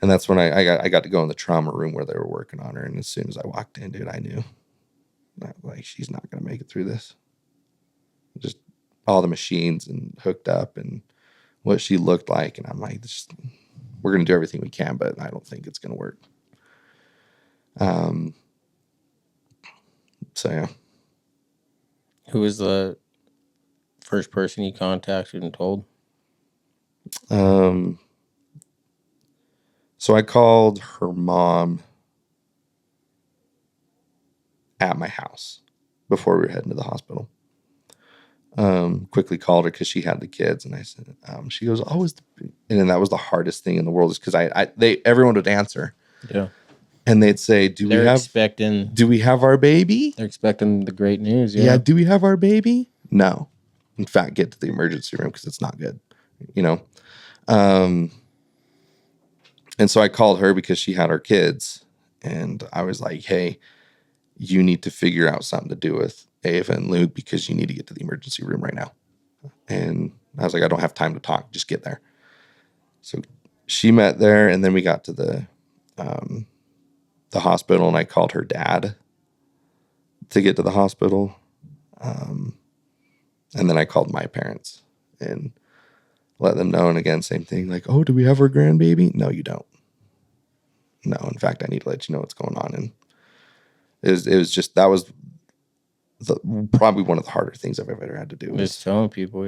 And that's when I got to go in the trauma room where they were working on her. And as soon as I walked in, dude, I knew, like, she's not going to make it through this. Just all the machines and hooked up and what she looked like. And I'm like, we're going to do everything we can, but I don't think it's going to work. So, yeah. Who was the first person you contacted and told? So I called her mom at my house before we were heading to the hospital. Quickly called her because she had the kids, and I said, she goes, and then that was the hardest thing in the world is because everyone would answer. Yeah. And they'd say, do we have our baby? They're expecting the great news. Yeah. Yeah. Do we have our baby? No. In fact, get to the emergency room because it's not good, And so I called her because she had our kids, and I was like, hey, you need to figure out something to do with Ava and Luke because you need to get to the emergency room right now. And I was like, I don't have time to talk. Just get there. So she met there, and then we got to the hospital, and I called her dad to get to the hospital. And then I called my parents and let them know. And again, same thing, like, oh, do we have our grandbaby? No, you don't. No, in fact, I need to let you know what's going on. And it was just, that was probably one of the harder things I've ever had to do. Just telling people,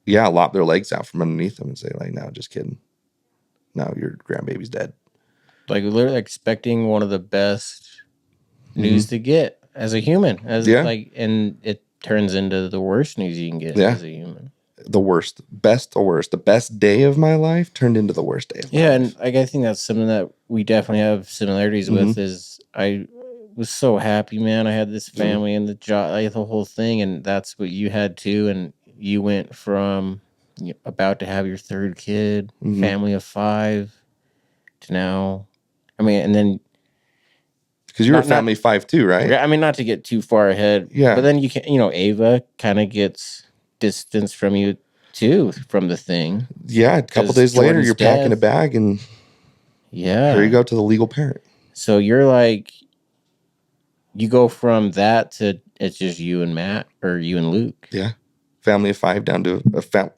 lop their legs out from underneath them and say, like, no, just kidding. No, your grandbaby's dead. Like, literally expecting one of the best news to get as a human. And it turns into the worst news you can get as a human. The worst, best or worst. The best day of my life turned into the worst day of my life. And I think that's something that we definitely have similarities with is I was so happy, man. I had this family and the job, the whole thing, and that's what you had too. And you went from about to have your third kid, family of 5, to now. I mean, and then because you were family of 5 too, right? I mean, not to get too far ahead, but then you can, Ava kind of gets distance from you too from the thing. Yeah, a couple days later, you're packing a bag and here you go to the legal parent. So you're like, you go from that to it's just you and Matt or you and Luke. Yeah, family of 5 down to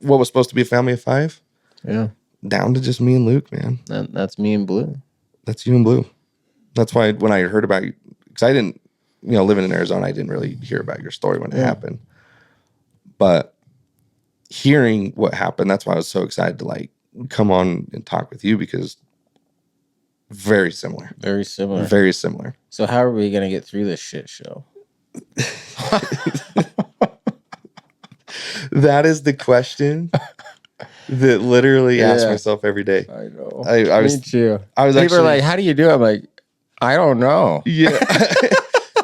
what was supposed to be a family of 5. Yeah, down to just me and Luke, man. That's me and Blue. That's you and Blue. That's why when I heard about you, because I didn't, living in Arizona, I didn't really hear about your story when it happened. But hearing what happened, that's why I was so excited to like come on and talk with you because very similar. Very similar. Very similar. So how are we going to get through this shit show? That is the question that literally ask myself every day. I know. I was, me too. I was People are like, how do you do it? I'm like, I don't know. Yeah.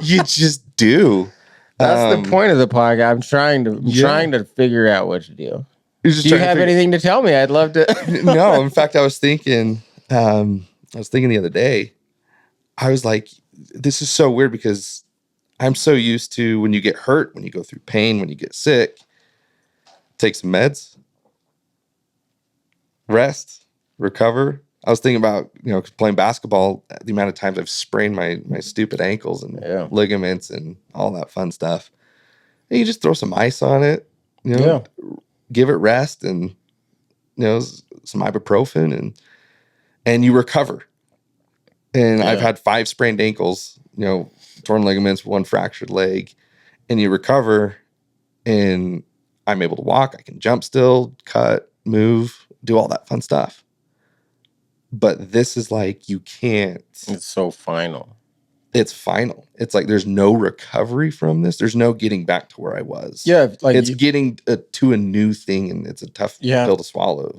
You just do. That's the point of the podcast. I'm trying to figure out what to do. Do you have anything to tell me? I'd love to. No, in fact, I was thinking the other day, I was like, this is so weird because I'm so used to when you get hurt, when you go through pain, when you get sick, take some meds, rest, recover. I was thinking about, playing basketball, the amount of times I've sprained my stupid ankles and ligaments and all that fun stuff. And you just throw some ice on it. You know, give it rest and, you know, some ibuprofen and you recover. And I've had 5 sprained ankles, you know, torn ligaments, 1 fractured leg, and you recover and I'm able to walk. I can jump still, cut, move, do all that fun stuff. But this is like, you can't. It's so final. It's final. It's like there's no recovery from this. There's no getting back to where I was. Yeah. Like it's getting to a new thing, and it's a tough pill to swallow.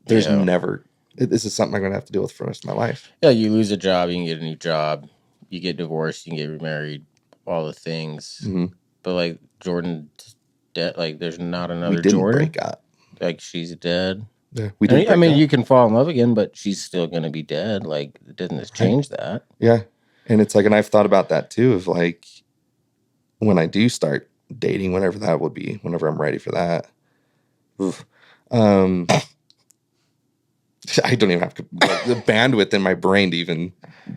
There's never. This is something I'm going to have to deal with for the rest of my life. Yeah, you lose a job, you can get a new job. You get divorced, you can get remarried, all the things. Mm-hmm. But like Jordan's dead. Like there's not another Jordan. Break up. Like she's dead. Yeah, we didn't. I mean, you can fall in love again, but she's still going to be dead. Like it doesn't change that. Yeah, and it's like, and I've thought about that too. Of like, when I do start dating, whenever that would be, whenever I'm ready for that. I don't even have the bandwidth in my brain to even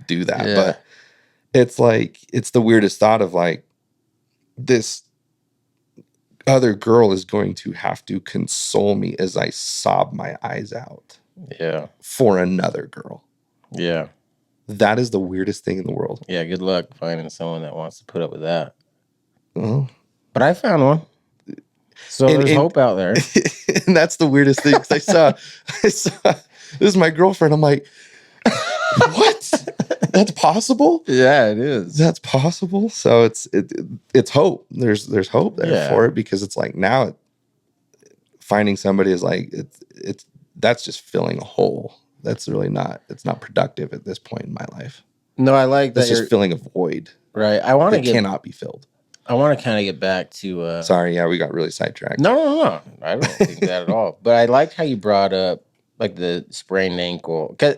do that. Yeah. But it's like, it's the weirdest thought of like, this other girl is going to have to console me as I sob my eyes out. Yeah. For another girl. Yeah. That is the weirdest thing in the world. Yeah. Good luck finding someone that wants to put up with that. Oh. But I found one. So there's hope out there. And that's the weirdest thing. I saw, this is my girlfriend. I'm like, what? That's possible? Yeah, it is. That's possible. So it's hope. There's hope there for it, because it's like now finding somebody is like, it's that's just filling a hole. That's really not, it's not productive at this point in my life. No, I like that. It's just filling a void. Right. I want to cannot be filled. I want to kind of get back to... Sorry, yeah, we got really sidetracked. No. I don't think that at all. But I liked how you brought up, like, the sprained ankle. Because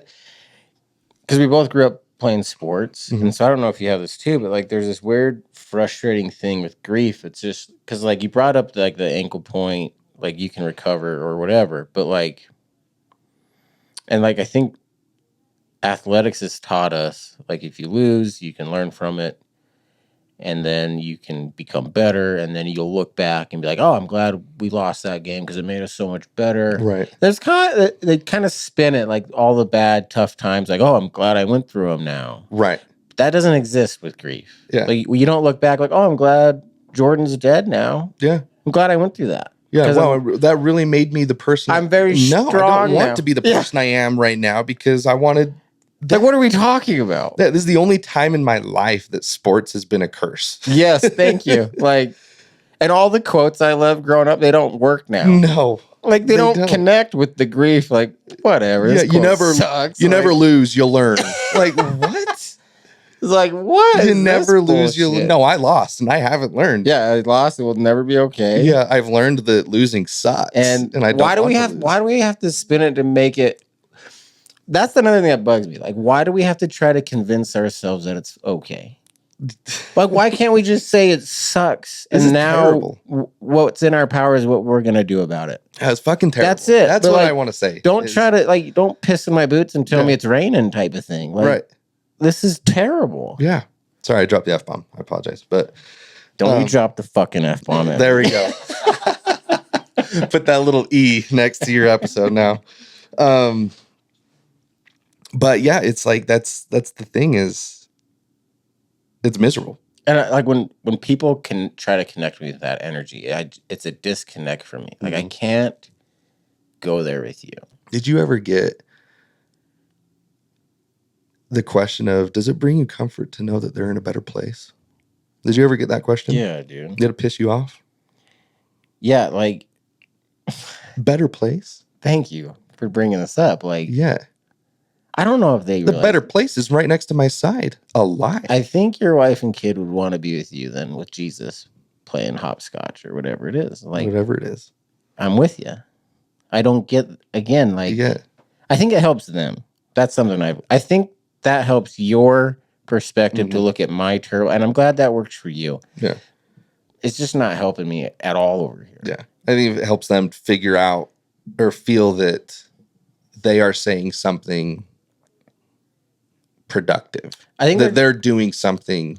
we both grew up playing sports. Mm-hmm. And so I don't know if you have this too, but, like, there's this weird, frustrating thing with grief. It's just... Because, like, you brought up, like, the ankle point, like, you can recover or whatever. But, like... And, like, I think athletics has taught us, like, if you lose, you can learn from it. And then you can become better, and then you'll look back and be like, "Oh, I'm glad we lost that game because it made us so much better." Right? There's they kind of spin it like all the bad, tough times, like, "Oh, I'm glad I went through them now." Right. That doesn't exist with grief. Yeah. Like you don't look back like, "Oh, I'm glad Jordan's dead now." Yeah. I'm glad I went through that. Yeah. Wow, that really made me the person. I'm very strong. No, I don't want now. to be the person I am right now because I wanted. Like, what are we talking about? This is the only time in my life that sports has been a curse. Yes, thank you. Like, and all the quotes I loved growing up, they don't work now. No. Like, they don't connect with the grief. Like, whatever. Yeah, you never sucks. You never lose, you'll learn. Like, what? It's like, what? You never lose, you'll learn. No, I lost, and I haven't learned. Yeah, I lost. It will never be okay. Yeah, I've learned that losing sucks. And I don't why do we have to spin it to make it? That's another thing that bugs me. Like, why do we have to try to convince ourselves that it's okay? Like, why can't we just say it sucks? And now what's in our power is what we're going to do about it. That's fucking terrible. That's it. That's what I want to say. Don't try to, don't piss in my boots and tell me it's raining type of thing. Like, right. This is terrible. Yeah. Sorry, I dropped the F-bomb. I apologize. But don't you drop the fucking F-bomb in. There we go. Put that little E next to your episode now. But yeah, it's like that's the thing is it's miserable. And like when people can try to connect with that energy, it's a disconnect for me. Like I can't go there with you. Did you ever get the question of, does it bring you comfort to know that they're in a better place? Did you ever get that question? Yeah, dude. Did it piss you off? Yeah, like better place? Thank you for bringing this up. Like, yeah. I don't know if they the better place is right next to my side. Alive. I think your wife and kid would want to be with you than with Jesus playing hopscotch or whatever it is. Like whatever it is. I'm with you. I don't get again, like I think it helps them. That's something I think that helps your perspective to look at my turtle, and I'm glad that works for you. Yeah. It's just not helping me at all over here. Yeah. I think it helps them figure out or feel that they are saying something productive. I think that they're doing something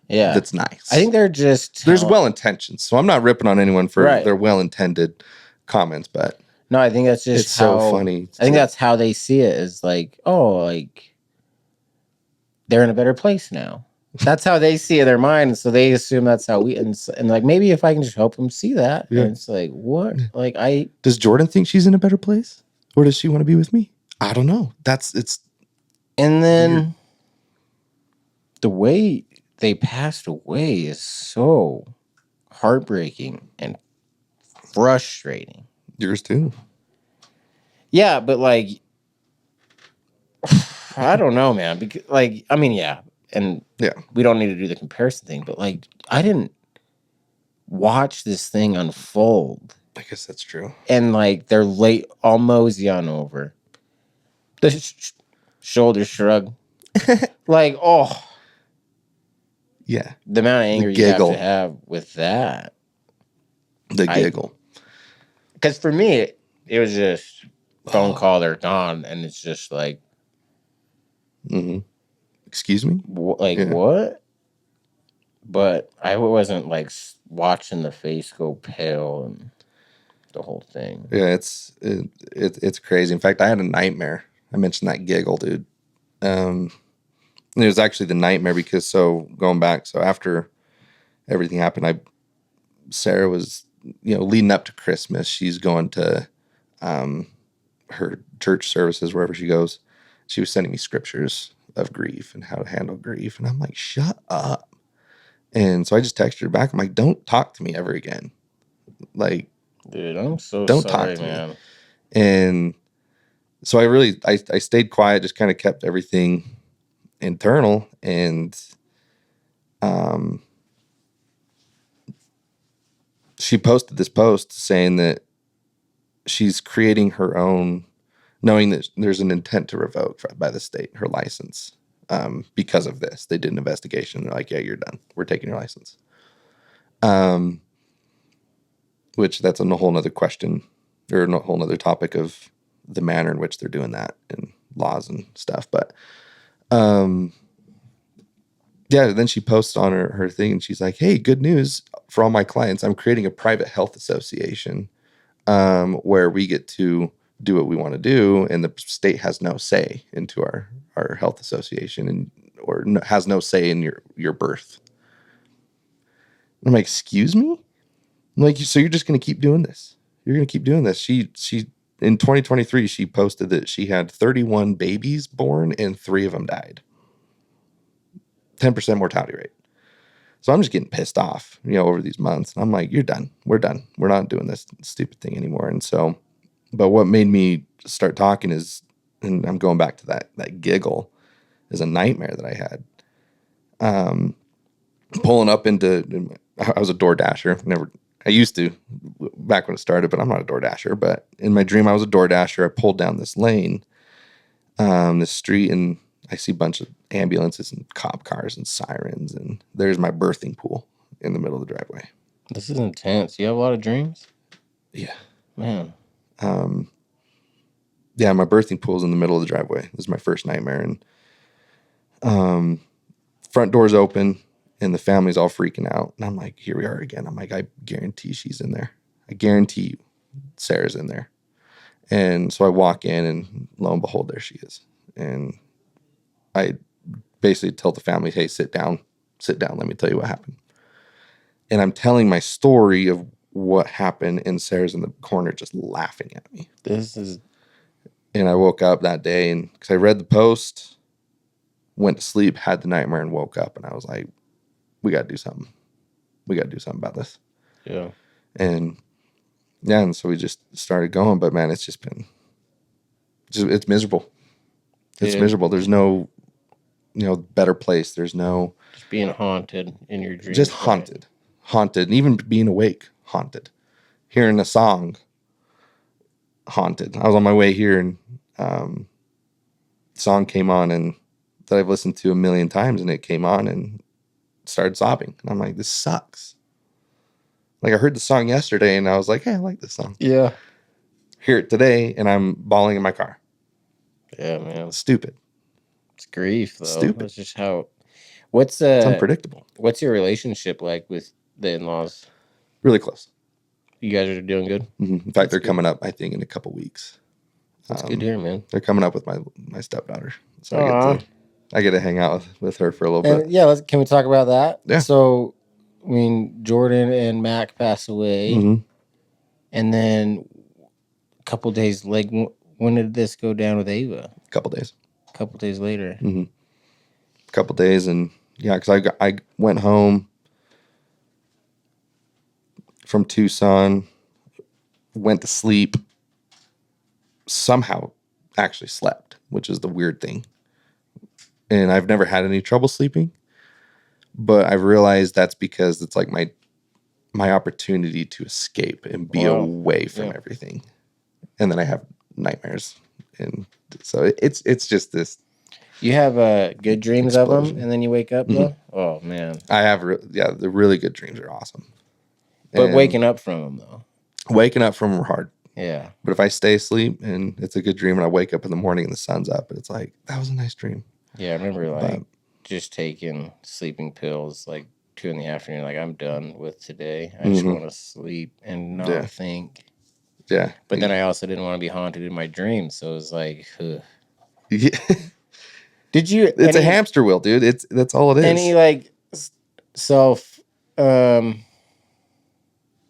Yeah. that's nice. I think they're just there's well intentions. So I'm not ripping on anyone for their well intended comments, but no, I think that's just it's so funny. I think that's how they see it, is like, oh, like they're in a better place now. That's how they see it in their mind. So they assume that's how we, and like, maybe if I can just help them see that. Yeah. And it's like, what? Like, does Jordan think she's in a better place, or does she want to be with me? I don't know. And then weird. The way they passed away is so heartbreaking and frustrating. Yours too. Yeah, but like, I don't know, man. Because, like, I mean, yeah. And we don't need to do the comparison thing, but like, I didn't watch this thing unfold. I guess that's true. And like, they're late, all mosey on over. The shoulder shrug. Like, oh. Yeah. The amount of anger you have with that. The giggle. Because for me, it was just phone call, they're gone. And it's just like. Mm-hmm. Excuse me? What? But I wasn't like watching the face go pale and the whole thing. Yeah, it's crazy. In fact, I had a nightmare. I mentioned that giggle, dude. It was actually the nightmare because going back, after everything happened, Sarah was, leading up to Christmas, she's going to her church services, wherever she goes. She was sending me scriptures of grief and how to handle grief. And I'm like, shut up. And so I just texted her back. I'm like, don't talk to me ever again. Like, dude, I'm so don't sorry, talk to man. me. And so I stayed quiet, just kind of kept everything internal. And she posted this post saying that she's creating her own, knowing that there's an intent to revoke by the state her license because of this. They did an investigation. They're like, yeah, you're done. We're taking your license. Which that's a whole nother question, or a whole nother topic of the manner in which they're doing that and laws and stuff. But then she posts on her thing and she's like, hey, good news for all my clients. I'm creating a private health association where we get to do what we want to do, and the state has no say into our health association has no say in your birth. I'm like, excuse me? I'm like, so you're just going to keep doing this? You're going to keep doing this? She in 2023, she posted that she had 31 babies born and 3 of them died. 10% mortality rate. So I'm just getting pissed off, over these months. And I'm like, you're done. We're done. We're not doing this stupid thing anymore. And so, but what made me start talking is, and I'm going back to that giggle, is a nightmare that I had. Pulling up I was a Door Dasher. I used to back when it started, but I'm not a Door Dasher. But in my dream, I was a Door Dasher. I pulled down this lane, this street, and I see a bunch of ambulances and cop cars and sirens, and there's my birthing pool in the middle of the driveway. This is intense. You have a lot of dreams? Yeah. Man. Yeah, my birthing pool's in the middle of the driveway. This is my first nightmare. And front door's open, and the family's all freaking out. And I'm like, here we are again. I'm like, I guarantee she's in there. I guarantee you Sarah's in there. And so I walk in, and lo and behold, there she is. And I basically tell the family, hey, sit down, let me tell you what happened. And I'm telling my story of what happened, and Sarah's in the corner just laughing at me. And I woke up that day, and because I read the post, went to sleep, had the nightmare, and woke up, and I was like, we got to do something. We got to do something about this. Yeah. And so we just started going, but man, it's just been, it's miserable. It's miserable. There's no, better place. There's no. Just being haunted in your dreams. Just haunted. Haunted. And even being awake, haunted. Hearing a song, haunted. I was on my way here, and the song came on, and that I've listened to a million times, and it came on and started sobbing. And I'm like, this sucks. Like, I heard the song yesterday, and I was like, hey, I like this song. Yeah. Hear it today, and I'm bawling in my car. Yeah, man. Stupid. It's grief, though. Stupid. That's just how. What's It's unpredictable. What's your relationship like with the in-laws? Really close. You guys are doing good? Mm-hmm. In fact, they're coming up, I think, in a couple weeks. That's good to hear, man. They're coming up with my stepdaughter. So I get to hang out with her for a little bit. Yeah, can we talk about that? Yeah. So, I mean, Jordan and Mack passed away. Mm-hmm. And then a couple days, like, when did this go down with Ava? A couple days. A couple days later. Mm-hmm. A couple days. And yeah, because I went home from Tucson, went to sleep, somehow actually slept, which is the weird thing. And I've never had any trouble sleeping, but I've realized that's because it's like my opportunity to escape and be away from everything. And then I have nightmares. And so it's just this. You have good dreams explosion of them, and then you wake up, though? Oh, man. I have, the really good dreams are awesome. But waking up from them, though. Waking up from them are hard. Yeah. But if I stay asleep and it's a good dream and I wake up in the morning and the sun's up, it's like, that was a nice dream. Yeah, I remember just taking sleeping pills 2 in the afternoon. Like, I'm done with today. I just want to sleep and not think. Yeah. But then I also didn't want to be haunted in my dreams. So it was like, ugh. Yeah. Did you? It's a hamster wheel, dude. That's all it is. Any self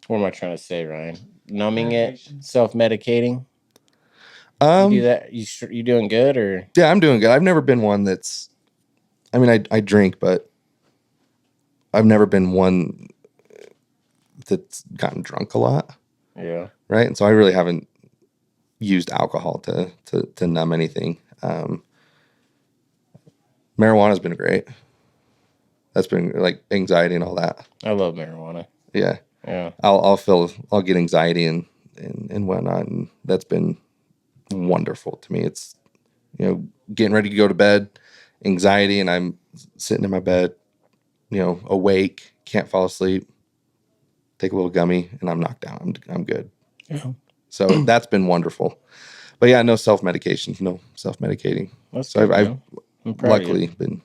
what am I trying to say, Ryan? Numbing medication. It, self-medicating. You do that? You doing good or? Yeah, I'm doing good. I've never been one that's. I mean, I drink, but I've never been one that's gotten drunk a lot. Yeah. Right, and so I really haven't used alcohol to numb anything. Marijuana's been great. That's been like anxiety and all that. I love marijuana. Yeah. Yeah. I'll get anxiety and whatnot, and that's been wonderful to me. It's, getting ready to go to bed, anxiety, and I'm sitting in my bed, awake, can't fall asleep, take a little gummy, and I'm knocked down. I'm good. Yeah. So that's been wonderful. But yeah, no self-medication, no self-medicating. So I've luckily been.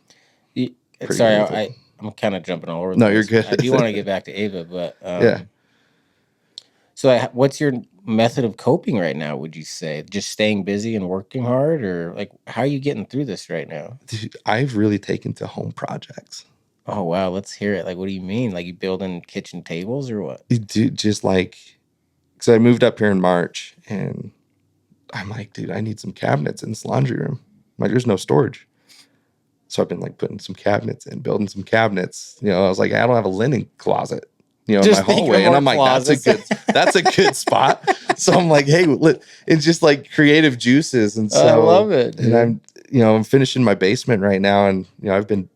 Sorry, I'm kind of jumping all over. No, you're good. I do want to get back to Ava, but yeah. So, what's your method of coping right now? Would you say just staying busy and working hard, or how are you getting through this right now? Dude, I've really taken to home projects. Oh wow, let's hear it. What do you mean? You building kitchen tables or what? Dude, just so I moved up here in March, and I'm like, dude, I need some cabinets in this laundry room. There's no storage. So I've been putting some cabinets in, building some cabinets. I was like, I don't have a linen closet, in my hallway. And I'm like, that's a good spot. So I'm like, hey, it's just creative juices. And so I love it. Dude. And I'm finishing my basement right now. And, I've been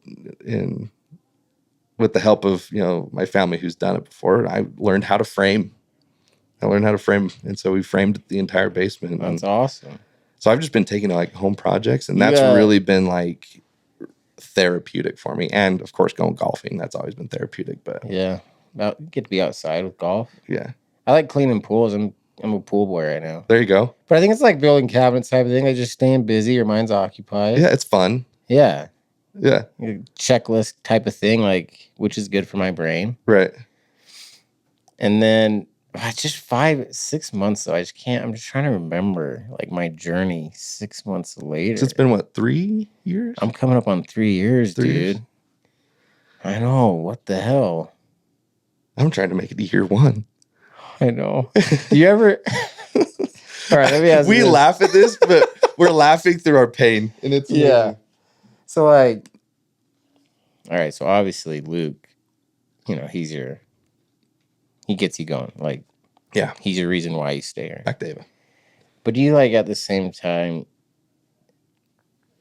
with the help of, my family who's done it before. I learned how to frame. And so we framed the entire basement. That's awesome. So I've just been taking home projects, and that's really been therapeutic for me. And of course, going golfing, that's always been therapeutic. But yeah, get to be outside with golf. Yeah, I like cleaning pools. I'm a pool boy right now. There you go. But I think it's building cabinets type of thing. Just staying busy. Your mind's occupied. Yeah, it's fun. Yeah. Yeah. Checklist type of thing, which is good for my brain. Right. And then just 6 months though. I just can't. I'm just trying to remember my journey 6 months later. So it's been what, 3 years? I'm coming up on 3 years, 3 dude. Years. I know. What the hell? I'm trying to make it to year 1. I know. Do you ever? All right, let me ask you. We laugh at this, but we're laughing through our pain, and it's amazing. Yeah. So all right. So obviously Luke, he gets you going. Yeah, he's your reason why you stay here. Back to Ava. But do you at the same time,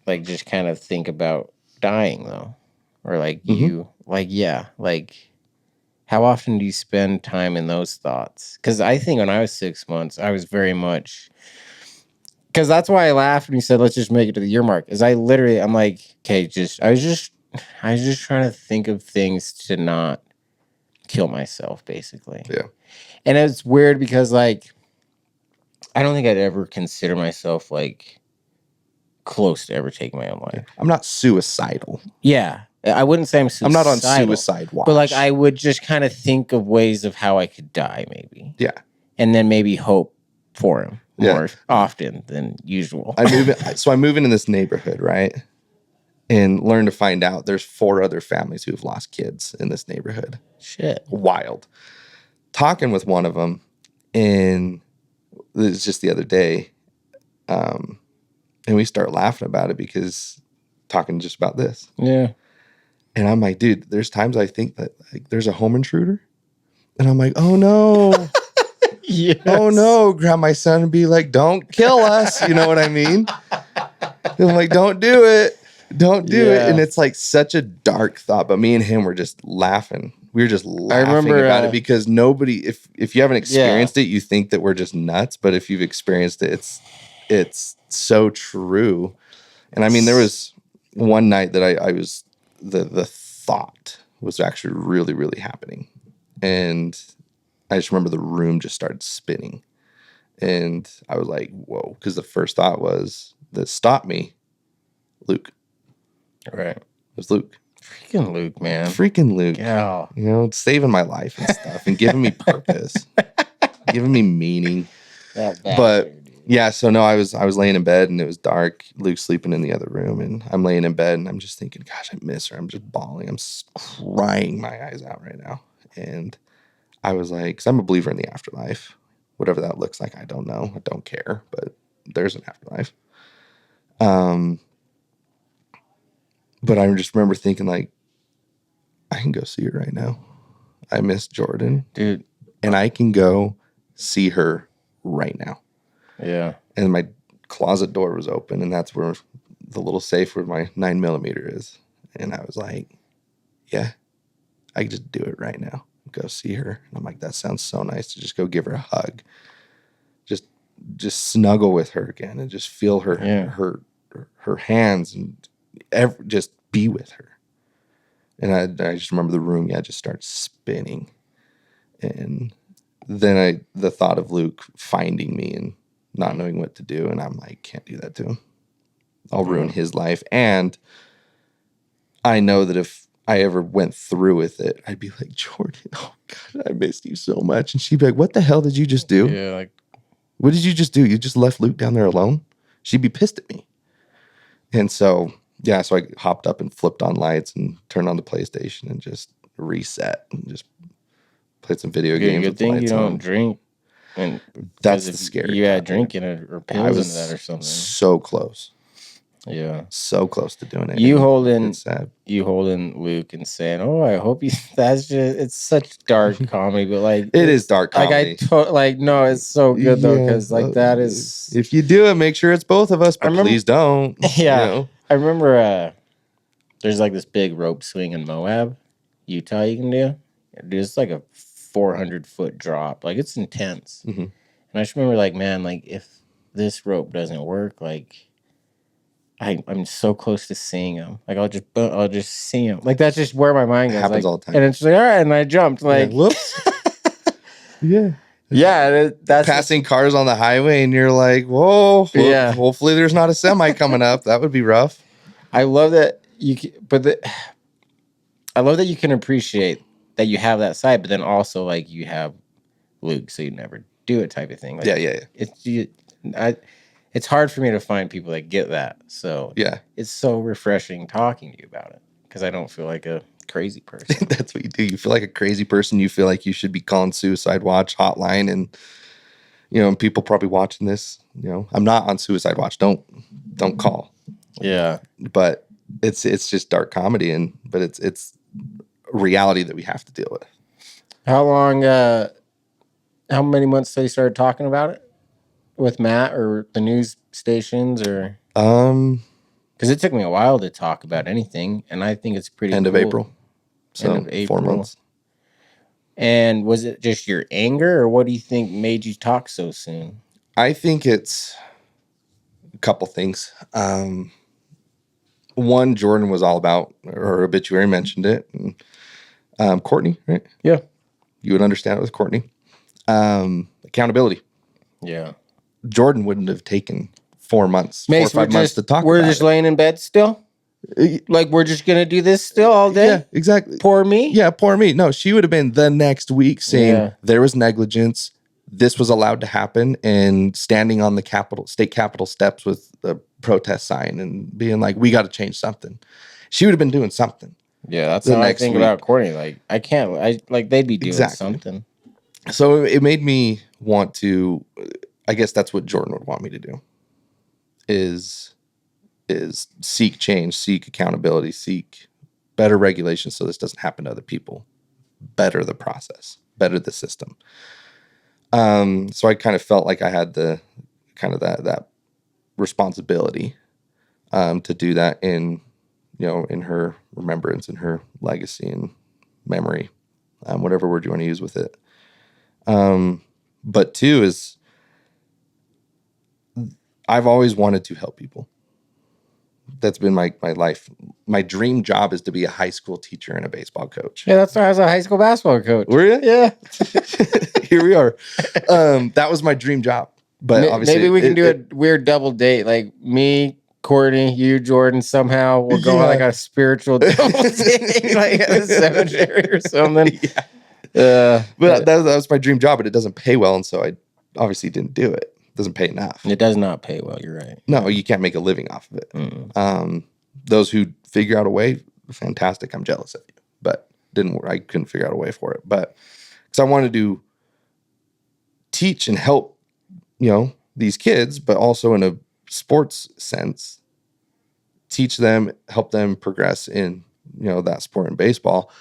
just kind of think about dying though, or how often do you spend time in those thoughts? Because I think when I was 6 months, I was very much. Because that's why I laughed when you said, let's just make it to the year mark. Is I'm like, okay, I was just trying to think of things to not kill myself, basically. Yeah. And it's weird because, I don't think I'd ever consider myself, close to ever taking my own life. I'm not suicidal. Yeah. I wouldn't say I'm suicidal. I'm not on suicide watch. But like I would just kind of think of ways of how I could die, maybe. Yeah. And then maybe hope for him more often than usual. So I move into this neighborhood, right? And learn to find out there's 4 other families who've lost kids in this neighborhood. Shit. Wild. Talking with one of them, and it was just the other day, and we start laughing about it because talking just about this. Yeah. And I'm like, dude, there's times I think that like there's a home intruder. And I'm like, oh no. Yes. Oh no. Grab my son and be like, don't kill us. You know what I mean? And I'm like, don't do it. Don't do it. And it's like such a dark thought. But me and him were just laughing. We were just laughing about it because nobody, if you haven't experienced it, you think that we're just nuts. But if you've experienced it, it's so true. And I mean, there was one night that I was, the thought was actually really, really happening. And I just remember the room just started spinning. And I was like, whoa. Because the first thought was that stopped me, Luke. Right. It was Luke. Freaking Luke, man. Freaking Luke. Yeah. You know, saving my life and stuff and giving me purpose, giving me meaning. But yeah, so no, I was laying in bed and it was dark. Luke's sleeping in the other room and I'm laying in bed and I'm just thinking, gosh, I miss her. I'm just bawling. I'm crying my eyes out right now. And I was like, because I'm a believer in the afterlife. Whatever that looks like, I don't know. I don't care, but there's an afterlife. But I just remember thinking like, I can go see her right now. I miss Jordan. Dude. And I can go see her right now. Yeah. And my closet door was open, and that's where the little safe where my 9mm is. And I was like, yeah, I can just do it right now. Go see her. And I'm like, that sounds so nice to just go give her a hug. Just snuggle with her again and just feel her her hands and just be with her. And I just remember the room, just started spinning. And then the thought of Luke finding me and not knowing what to do. And I'm like, can't do that to him. I'll ruin his life. And I know that if I ever went through with it, I'd be like, Jordan, oh God, I missed you so much. And she'd be like, what the hell did you just do? Yeah, like, what did you just do? You just left Luke down there alone? She'd be pissed at me. And so, so I hopped up and flipped on lights and turned on the PlayStation and just reset and just played some video games. Good thing you don't drink. And that's the scary. You had drinking or pills into that or something. So close. Yeah. So close to doing it. You holding Luke and saying, "Oh, I hope you." That's just, it's such dark comedy, but like it is dark comedy. No, it's so good though because that is. If you do it, make sure it's both of us, but please don't. Yeah, you know? I remember. There's like this big rope swing in Moab, Utah. You can do. There's like a 400-foot drop. Like it's intense. Mm-hmm. And I just remember, like, man, like if this rope doesn't work, like. I'm so close to seeing him. Like I'll just see him. Like that's just where my mind goes. It happens like, all the time. And it's just like, all right, and I jumped. Like, whoops. Yeah. That's passing cars on the highway, and you're like, whoa. Well, hopefully, there's not a semi coming up. That would be rough. I love that I love that you can appreciate that you have that side, but then also like you have Luke, so you never do it type of thing. Like, It's hard for me to find people that get that. So it's so refreshing talking to you about it because I don't feel like a crazy person. That's what you do. You feel like a crazy person. You feel like you should be calling Suicide Watch hotline, and people probably watching this. I'm not on Suicide Watch. Don't call. Yeah, but it's just dark comedy, but it's reality that we have to deal with. How long? How many months till you started talking about it? With Matt or the news stations or because it took me a while to talk about anything, and I think it's pretty end cool. of April, so end of April. 4 months. And was it just your anger, or what do you think made you talk so soon? I think it's a couple things. One, Jordan was all about, or obituary mentioned it, and Courtney, right? Yeah, you would understand it with Courtney. Accountability. Yeah. Jordan wouldn't have taken 4 months, 4 or 5 months to talk about it. We're just laying in bed still? Like, we're just gonna do this still all day? Yeah, exactly. Poor me? Yeah, poor me. No, she would have been the next week saying there was negligence. This was allowed to happen, and standing on the state capitol steps with the protest sign and being like, we got to change something. She would have been doing something. Yeah, that's how I think about Courtney. Like, they'd be doing something. So it made me want to, I guess that's what Jordan would want me to do, is seek change, seek accountability, seek better regulations so this doesn't happen to other people, better the process, better the system. So I kind of felt like I had that responsibility to do that in her remembrance, in her legacy and memory, whatever word you want to use with it. But two is I've always wanted to help people. That's been my life. My dream job is to be a high school teacher and a baseball coach. Yeah, that's why I was a high school basketball coach. Were you? Yeah. Here we are. That was my dream job. But obviously, maybe we can do a weird double date, like me, Courtney, you, Jordan. Somehow we'll go on like a spiritual double date, like at the cemetery or something. Yeah. But that was my dream job, but it doesn't pay well, and so I obviously didn't do it. It doesn't pay enough. It does not pay well. You're right. No, you can't make a living off of it. Those who figure out a way, fantastic. I'm jealous of you, but I couldn't figure out a way for it. But because I wanted to teach and help, these kids, but also in a sports sense, teach them, help them progress in, that sport in baseball,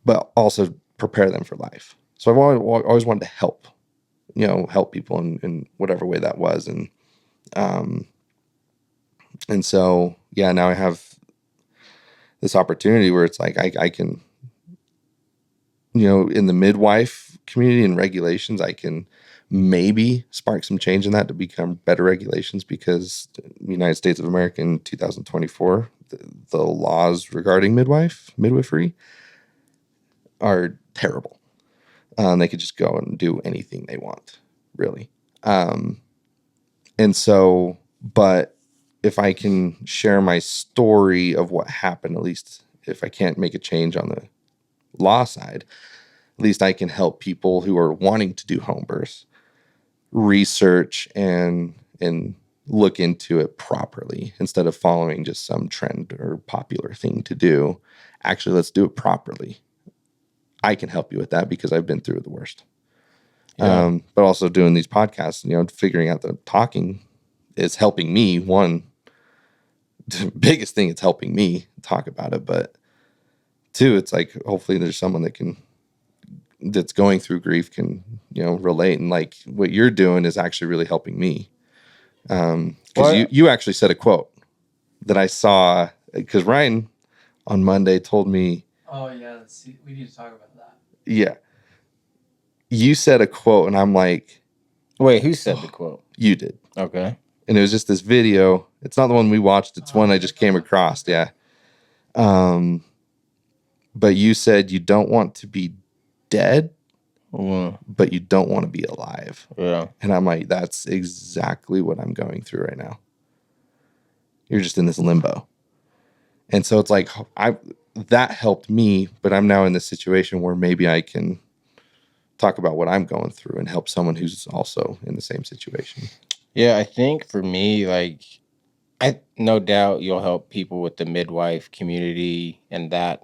but also prepare them for life. So I've always wanted to help people in whatever way that was. And so, yeah, now I have this opportunity where it's like, I can, in the midwife community and regulations, I can maybe spark some change in that to become better regulations, because the United States of America in 2024, the laws regarding midwifery are terrible. They could just go and do anything they want, really. And so, but if I can share my story of what happened, at least if I can't make a change on the law side, at least I can help people who are wanting to do home births research and look into it properly, instead of following just some trend or popular thing to do. Actually, let's do it properly. I can help you with that because I've been through the worst. Yeah. But also doing these podcasts, figuring out the talking is helping me. One, the biggest thing, it's helping me talk about it. But two, it's like, hopefully there's someone that's going through grief can, relate. And like what you're doing is actually really helping me. Because you actually said a quote that I saw, because Ryan on Monday told me. Oh yeah, we need to talk about that. Yeah. You said a quote and I'm like. Wait, who said the quote? You did. Okay. And it was just this video. It's not the one we watched. It's one I just came across. Yeah. But you said you don't want to be dead, but you don't want to be alive. Yeah. And I'm like, that's exactly what I'm going through right now. You're just in this limbo. And so it's like, that helped me, but I'm now in this situation where maybe I can talk about what I'm going through and help someone who's also in the same situation. Yeah, I think for me, like, no doubt you'll help people with the midwife community and that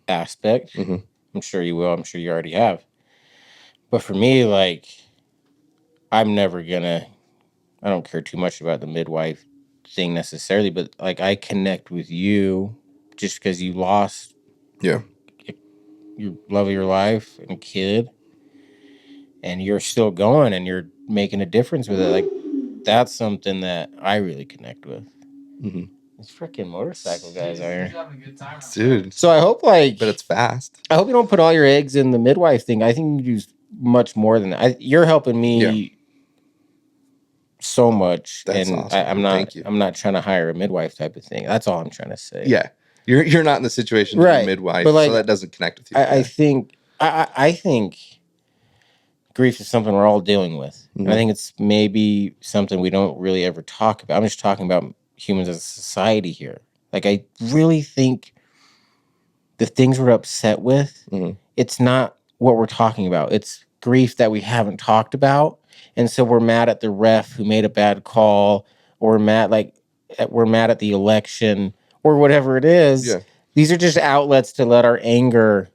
aspect. Mm-hmm. I'm sure you will. I'm sure you already have. But for me, like, I don't care too much about the midwife thing necessarily, but like, I connect with you just because you lost your love of your life and a kid, and you're still going and you're making a difference with it. Like, that's something that I really connect with. Mm-hmm. These freaking motorcycle guys are here. Having a good time, dude. So I hope, like, but it's fast. I hope you don't put all your eggs in the midwife thing. I think you do much more than that. You're helping me so much. That's and awesome. I'm not trying to hire a midwife type of thing. That's all I'm trying to say. Yeah. You're not in the situation to be a midwife, but like, so that doesn't connect with you. I think grief is something we're all dealing with. Mm-hmm. And I think it's maybe something we don't really ever talk about. I'm just talking about humans as a society here. Like, I really think the things we're upset with, it's not what we're talking about. It's grief that we haven't talked about. And so we're mad at the ref who made a bad call, or we're mad at the election, or whatever it is. Yeah. These are just outlets to let our anger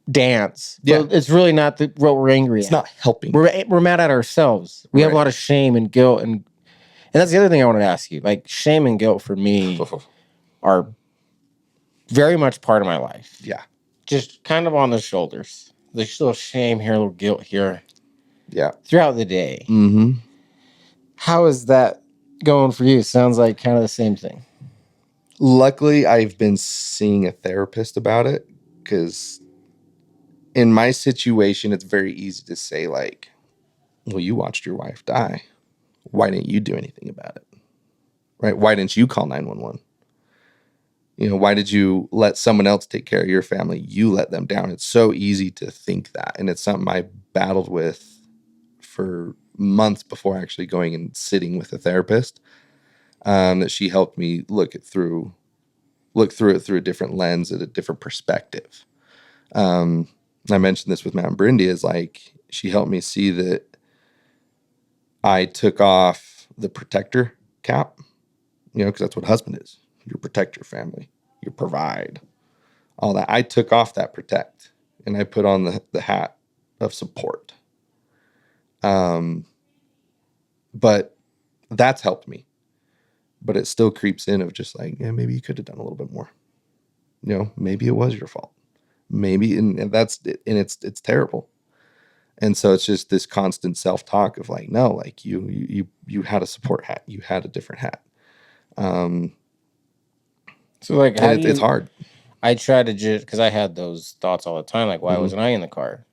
dance. Yeah. But it's really not what we're angry It's at. not helping. We're mad at ourselves. We have a Right. lot of shame and guilt, and that's the other thing I wanted to ask you. Like, shame and guilt for me are very much part of my life. Yeah. Just kind of on the shoulders. There's a little shame here, a little guilt here. Yeah. Throughout the day. Mm-hmm. How is that going for you? Sounds like kind of the same thing. Luckily, I've been seeing a therapist about it, because in my situation, it's very easy to say, like, well, you watched your wife die. Why didn't you do anything about it? Right? Why didn't you call 911? You know, why did you let someone else take care of your family? You let them down. It's so easy to think that. And it's something I battled with for months before actually going and sitting with a therapist. That she helped me look through it through a different lens, at a different perspective. I mentioned this with Matt and Brindy, is like, she helped me see that I took off the protector cap, you know, because that's what husband is. You protect your family, you provide, all that. I took off that protect and I put on the hat of support. But that's helped me. But it still creeps in of just like, yeah, maybe you could have done a little bit more. You know, maybe it was your fault. Maybe, and that's it, and it's terrible. And so it's just this constant self-talk of like, no, like you had a support hat, you had a different hat. So like, It's hard. I try to just, because I had those thoughts all the time. Like, why wasn't I in the car?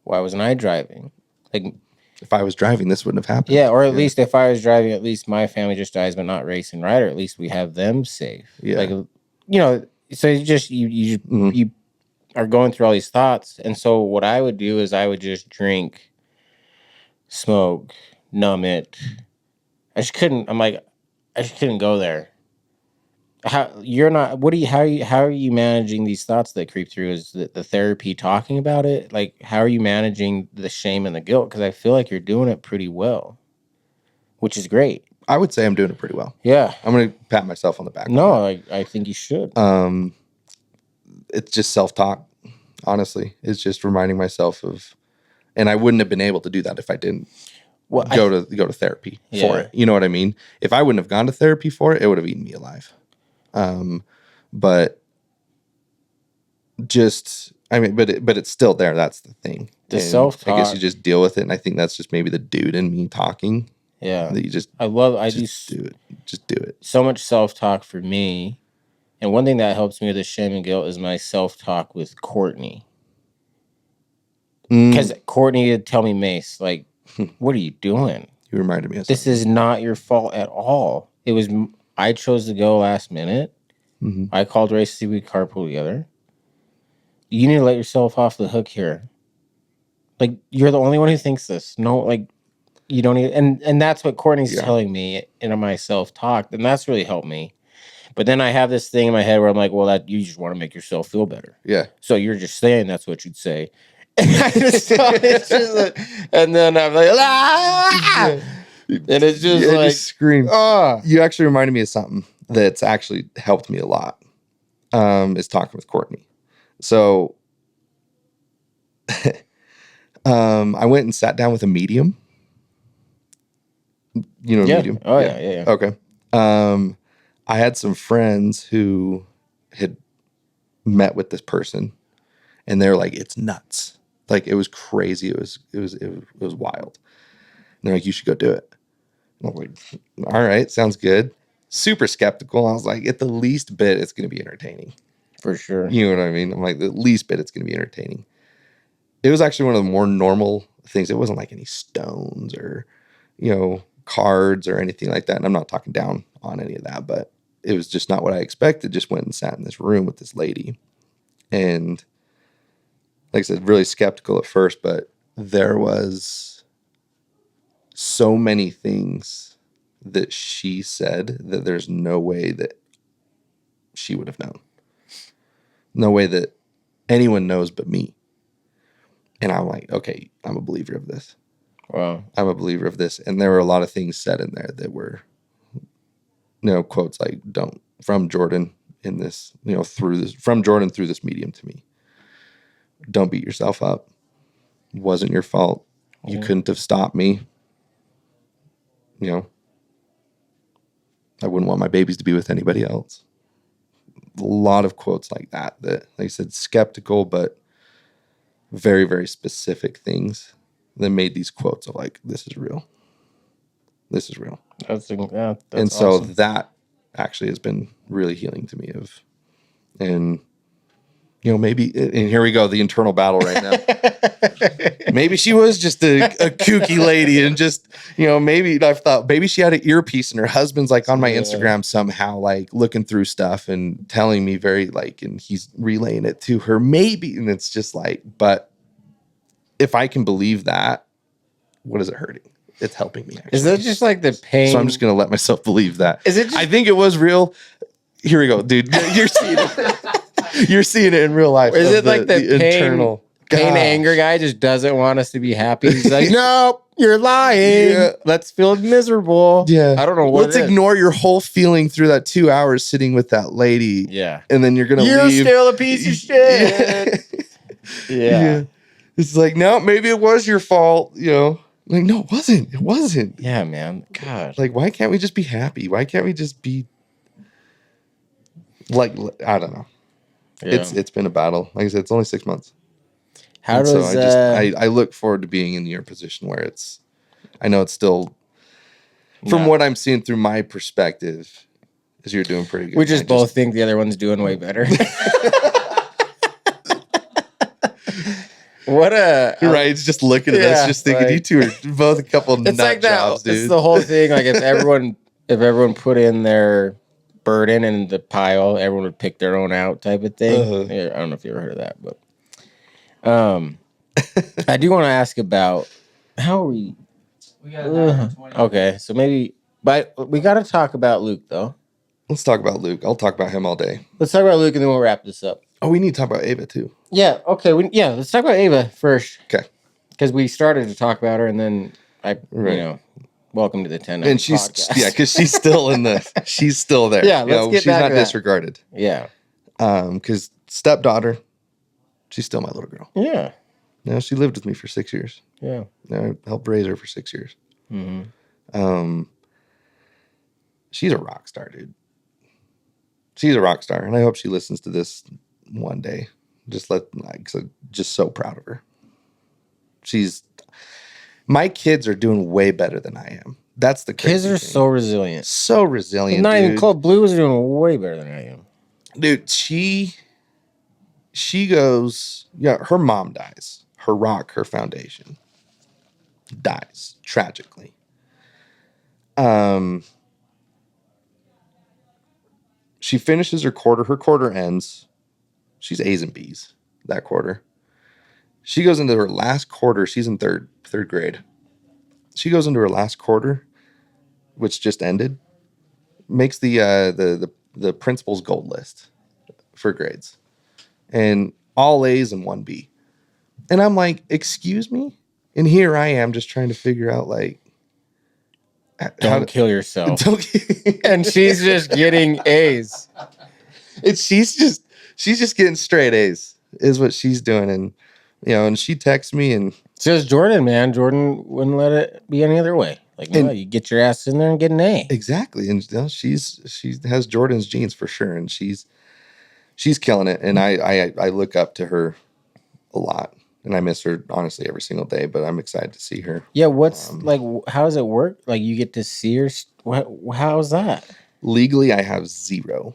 Why wasn't I driving? Like, if I was driving, this wouldn't have happened. Yeah, or at least if I was driving, at least my family just dies, but not Race and Ryder. At least we have them safe. Yeah. Like, you know, so you are going through all these thoughts. And so what I would do is I would just drink, smoke, numb it. I just couldn't go there. How are you managing these thoughts that creep through? Is the therapy talking about it? Like, how are you managing the shame and the guilt? Because I feel like you're doing it pretty well, which is great. I would say I'm doing it pretty well. Yeah. I'm going to pat myself on the back. No, I think you should. It's just self-talk, honestly. It's just reminding myself of, and I wouldn't have been able to do that if I didn't go to therapy for it. You know what I mean? If I wouldn't have gone to therapy for it, it would have eaten me alive. But just, I mean, but it's still there. That's the thing. The self-talk. I guess you just deal with it. And I think that's just maybe the dude in me talking. Yeah. That you just, do it. Just do it. So much self-talk for me. And one thing that helps me with the shame and guilt is my self-talk with Courtney. Because Courtney would tell me, Mace, like, what are you doing? You reminded me of this is not your fault at all. It was, I chose to go last minute. I called Race to see we carpool together. You need to let yourself off the hook here. Like, you're the only one who thinks this. No, like, you don't need, and that's what Courtney's telling me in my self-talk, and that's really helped me. But then I have this thing in my head where I'm like, well, that you just want to make yourself feel better. Yeah. So you're just saying that's what you'd say. And then I'm like, ah! And it's just like, just scream. You actually reminded me of something that's actually helped me a lot. Is talking with Courtney. So I went and sat down with a medium. You know, medium. Oh yeah. Okay. I had some friends who had met with this person, and they're like, "It's nuts! Like, it was crazy. It was wild." And they're like, "You should go do it." And I'm like, "All right, sounds good." Super skeptical. I was like, "At the least bit, it's going to be entertaining, for sure." You know what I mean? I'm like, "The least bit, it's going to be entertaining." It was actually one of the more normal things. It wasn't like any stones or, cards or anything like that. And I'm not talking down on any of that, but it was just not what I expected. Just went and sat in this room with this lady. And like I said, really skeptical at first, but there was so many things that she said that there's no way that she would have known. No way that anyone knows but me. And I'm like, okay, I'm a believer of this. Wow. I'm a believer of this. And there were a lot of things said in there that were, quotes like, don't, from Jordan in this, through this, from Jordan through this medium to me. Don't beat yourself up. It wasn't your fault. You couldn't have stopped me. I wouldn't want my babies to be with anybody else. A lot of quotes like that, like I said, skeptical, but very, very specific things that made these quotes of like, this is real. This is real. That's and so awesome. That actually has been really healing to me and maybe, and here we go, the internal battle right now. Maybe she was just a kooky lady and just, maybe I've thought maybe she had an earpiece and her husband's like on my Instagram somehow, like looking through stuff and telling me and he's relaying it to her maybe. And it's just like, but if I can believe that, what is it hurting? It's helping me. Actually. Is that just like the pain? So I'm just going to let myself believe that. Is it? I think it was real. Here we go, dude. You're seeing it. You're seeing it in real life. Is it like the pain, internal anger guy just doesn't want us to be happy? He's like, nope, you're lying. Yeah. Let's feel miserable. Yeah. I don't know what. Let's ignore your whole feeling through that 2 hours sitting with that lady. Yeah. And then you're gonna leave. You're still a piece of shit. Yeah. It's like, no, maybe it was your fault. Like, no, it wasn't. It wasn't. Yeah, man. God. Like, why can't we just be happy? Why can't we just be like, I don't know. Yeah. It's been a battle. Like I said, it's only 6 months. How does I look forward to being in your position where I know it's still, from what I'm seeing through my perspective, is you're doing pretty good. We just both think the other one's doing way better. You're right. It's just looking at us, just thinking you two are both a couple nut like jobs, dude. It's the whole thing. Like if everyone put in their burden in the pile, everyone would pick their own out type of thing. Yeah, I don't know if you ever heard of that, but I do want to ask about how are we? We got that 20. Okay, so maybe, but we got to talk about Luke though. Let's talk about Luke. I'll talk about him all day. Let's talk about Luke and then we'll wrap this up. Oh, we need to talk about Ava too. Yeah. Okay. Let's talk about Ava first. Okay. Because we started to talk about her and then welcome to the 10. And she's podcast. because she's still she's still there. Yeah, let's get she's back not to that. disregarded. Yeah. Because stepdaughter, she's still my little girl. Yeah. She lived with me for 6 years. Yeah. I helped raise her for 6 years. Mm-hmm. She's a rock star, dude. She's a rock star, and I hope she listens to this one day. Cause I'm just so proud of her. My kids are doing way better than I am. That's the crazy kids are thing. so resilient. So resilient. Not dude. even close. Blue is doing way better than I am. Dude, she goes, her mom dies. Her foundation dies tragically. She finishes her quarter. Her quarter ends. She's A's and B's that quarter. She goes into her last quarter. She's in third grade. She goes into her last quarter, which just ended. Makes the principal's gold list for grades, and all A's and 1 B. And I'm like, excuse me? And here I am just trying to figure out like, Don't kill yourself. Don't And she's just getting A's. And she's just getting straight A's is what she's doing. And, and she texts me and Says Jordan, man. Jordan wouldn't let it be any other way. Like, no, you get your ass in there and get an A. Exactly. And she has Jordan's genes for sure. And she's killing it. And I look up to her a lot. And I miss her, honestly, every single day. But I'm excited to see her. Yeah, what's, how does it work? Like, you get to see her? How's that? Legally, I have 0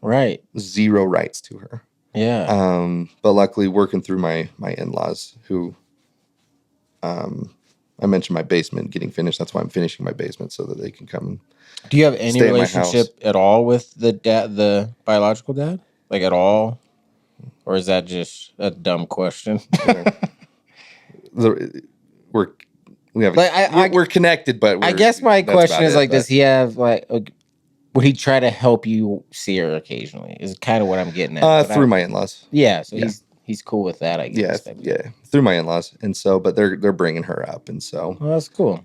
rights to her. Yeah. But luckily, working through my in-laws, who I mentioned my basement getting finished. That's why I'm finishing my basement so that they can come. Do you have any relationship at all with the biological dad? Like at all? Or is that just a dumb question? We're connected, but I guess my question is like, does he have like? would he try to help you see her occasionally? Is kind of what I'm getting at. Through my in-laws. Yeah, so Yeah. he's cool with that, I guess. Yeah, through my in-laws, and so, but they're bringing her up, and so, Well, that's cool.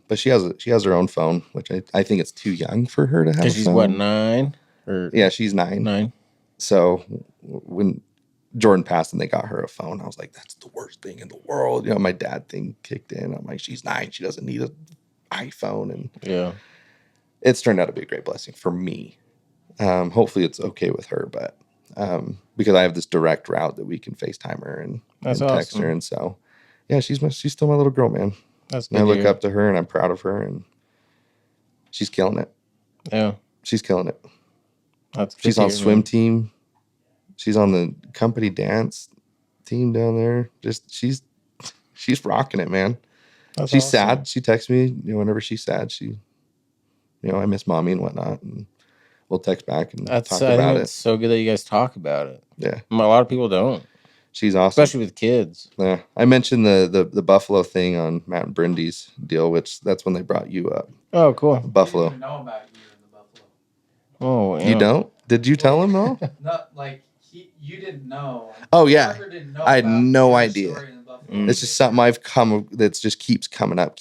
but she has her own phone, which I think it's too young for her to have. Because she's what, 9? Yeah, she's 9. 9. So when Jordan passed and they got her a phone, I was like, that's the worst thing in the world. You know, my dad thing kicked in. I'm like, she's 9, she doesn't need an iPhone, and yeah, it's turned out to be a great blessing for me. Hopefully it's okay with her, but because I have this direct route that we can FaceTime her and text her, and so yeah, she's still my little girl, man. That's good. And I look up to her, and I'm proud of her, and she's killing it. Yeah, she's killing it. That's good. She's on swim team. She's on the company dance team down there. Just she's rocking it, man. She's sad. She texts me, whenever she's sad. She, I miss mommy and whatnot, and we'll text back and talk about it. It's so good that you guys talk about it. Yeah, a lot of people don't. She's awesome, especially with kids. Yeah, I mentioned the Buffalo thing on Matt and Brindy's deal, which that's when they brought you up. Oh, cool. Buffalo. I didn't even know about you in the Buffalo. Oh, yeah. You don't? Did you tell him though? Not like you didn't know. Oh yeah, Didn't know I had no idea. Mm. It's just something that just keeps coming up.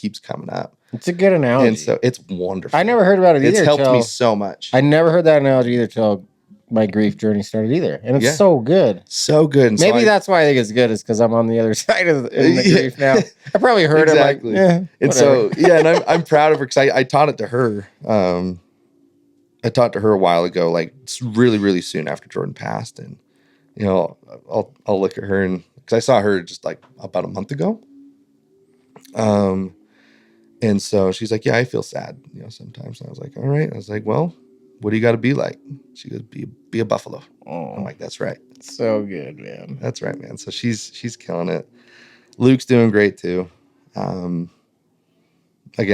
It's a good analogy, and so it's wonderful. I never heard about it either. It's helped me so much. I never heard that analogy either till my grief journey started either, and it's so good. So good. And maybe that's why I think it's good, is because I'm on the other side of the grief now. I probably heard exactly. it like, and so and I'm proud of her because I taught it to her. I talked to her a while ago, like really, really soon after Jordan passed, and I'll look at her, and because I saw her just like about a month ago, and so she's like, "Yeah, I feel sad, sometimes." And I was like, "All right." I was like, "Well, what do you got to be like?" She goes, "Be a buffalo." Oh, I'm like, "That's right." So good, man. That's right, man. So she's killing it. Luke's doing great too. Again,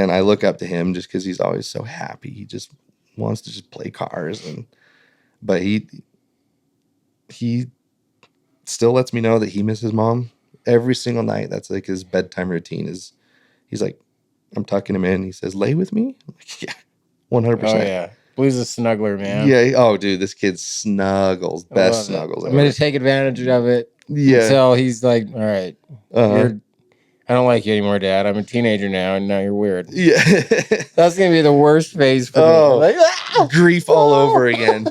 I look up to him just because he's always so happy. He just wants to just play cars, but he still lets me know that he misses mom every single night. That's like his bedtime routine. He's like, I'm tucking him in. He says, "Lay with me." I'm like, yeah, 100%. Oh yeah, Blue's a snuggler, man. Yeah. Oh, dude, this kid snuggles. Best snuggles. I'm gonna take advantage of it. Yeah. Until he's like, "All right, I don't like you anymore, Dad. I'm a teenager now, and now you're weird." Yeah. That's going to be the worst phase for me. Like, grief all over again.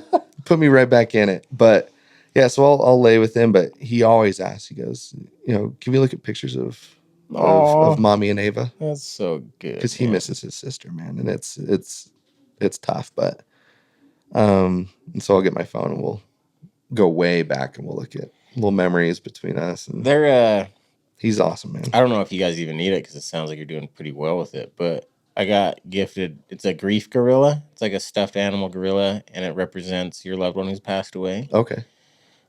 Put me right back in it. But, yeah, so I'll lay with him, but he always asks, he goes, "Can we look at pictures of mommy and Ava?" That's so good. Because he misses his sister, man, and it's tough, but and so I'll get my phone, and we'll go way back, and we'll look at little memories between us. And he's awesome, man. I don't know if you guys even need it because it sounds like you're doing pretty well with it, but I got gifted. It's a grief gorilla. It's like a stuffed animal gorilla, and it represents your loved one who's passed away. Okay.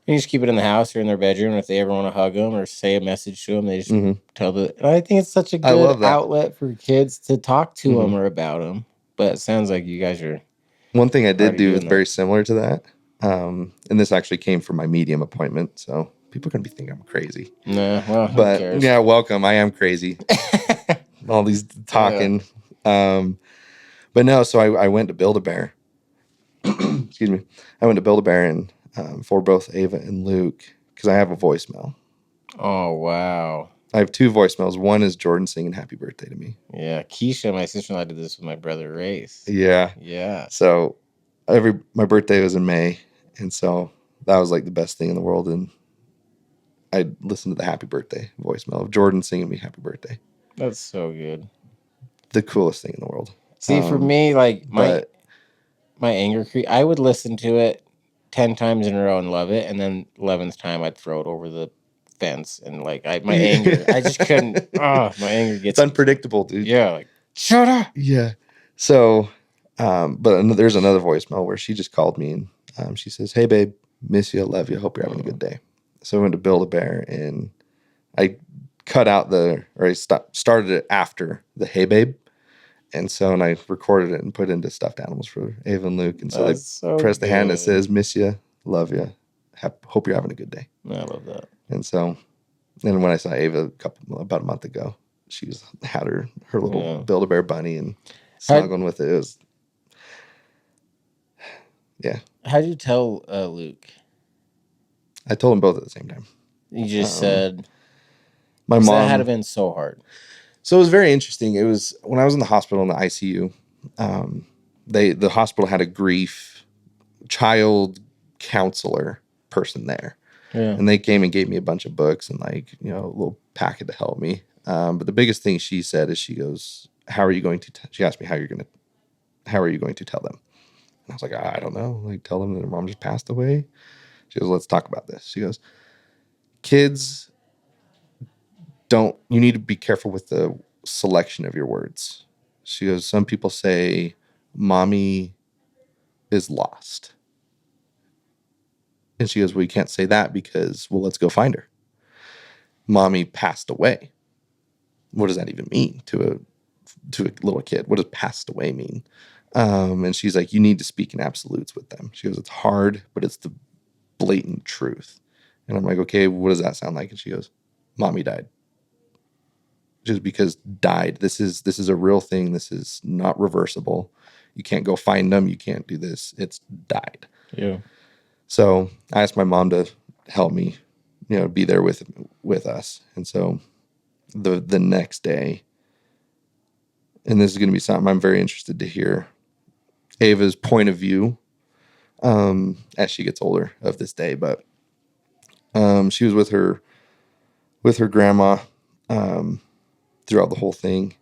And you just keep it in the house or in their bedroom. And if they ever want to hug them or say a message to them, they just tell And I think it's such a good outlet for kids to talk to them or about them. But it sounds like you guys are. One thing I did do is very similar to that. And this actually came from my medium appointment, so people are going to be thinking I'm crazy. Nah, well, who but cares? Yeah, welcome. I am crazy. All these talking. Yeah. But no, so I went to Build-A-Bear. Excuse me. I went to Build-A-Bear and for both Ava and Luke, because I have a voicemail. Oh, wow. I have 2 voicemails. One is Jordan singing happy birthday to me. Yeah. Keisha, my sister-in-law, did this with my brother, Race. Yeah. Yeah. So my birthday was in May, and so that was like the best thing in the world, and I listened to the happy birthday voicemail of Jordan singing me happy birthday. That's so good. The coolest thing in the world. See, for me, like my anger I would listen to it 10 times in a row and love it, and then 11th time I'd throw it over the fence, and like my anger, I just couldn't. My anger gets. It's unpredictable, dude. Yeah, like shut up. Yeah. So, but there's another voicemail where she just called me, and she says, "Hey, babe, miss you, love you, hope you're having a good day." So I went to Build-A-Bear, and I cut out started it after the "Hey, babe." And so, and I recorded it and put it into stuffed animals for Ava and Luke. And so they pressed the hand that says, "Miss you, love you, hope you're having a good day." I love that. And so, and when I saw Ava about a month ago, she had her little Build-A-Bear bunny and snuggling with it. Yeah. How'd you tell Luke? I told them both at the same time. You just said, My 'cause mom. that had to been so hard. So it was very interesting. It was when I was in the hospital in the ICU. The hospital had a grief child counselor person there, Yeah. and they came and gave me a bunch of books and like a little packet to help me. But the biggest thing she said is she goes, "How are you going to?" She asked me how are you going to tell them? And I was like, I don't know. Like tell them that their mom just passed away. She goes, let's talk about this. She goes, kids you need to be careful with the selection of your words. She goes, some people say mommy is lost. And she goes, well, you can't say that because, well, let's go find her. Mommy passed away. What does that even mean to a little kid? What does passed away mean? And she's like, you need to speak in absolutes with them. She goes, it's hard, but it's the blatant truth. And I'm like, okay, what does that sound like? And she goes, mommy died. Just because died. This is a real thing. This is not reversible. You can't go find them. You can't do this. It's died. Yeah. So I asked my mom to help me, be there with us. And so the next day, and this is going to be something I'm very interested to hear Ava's point of view as she gets older of this day. But she was with her grandma throughout the whole thing.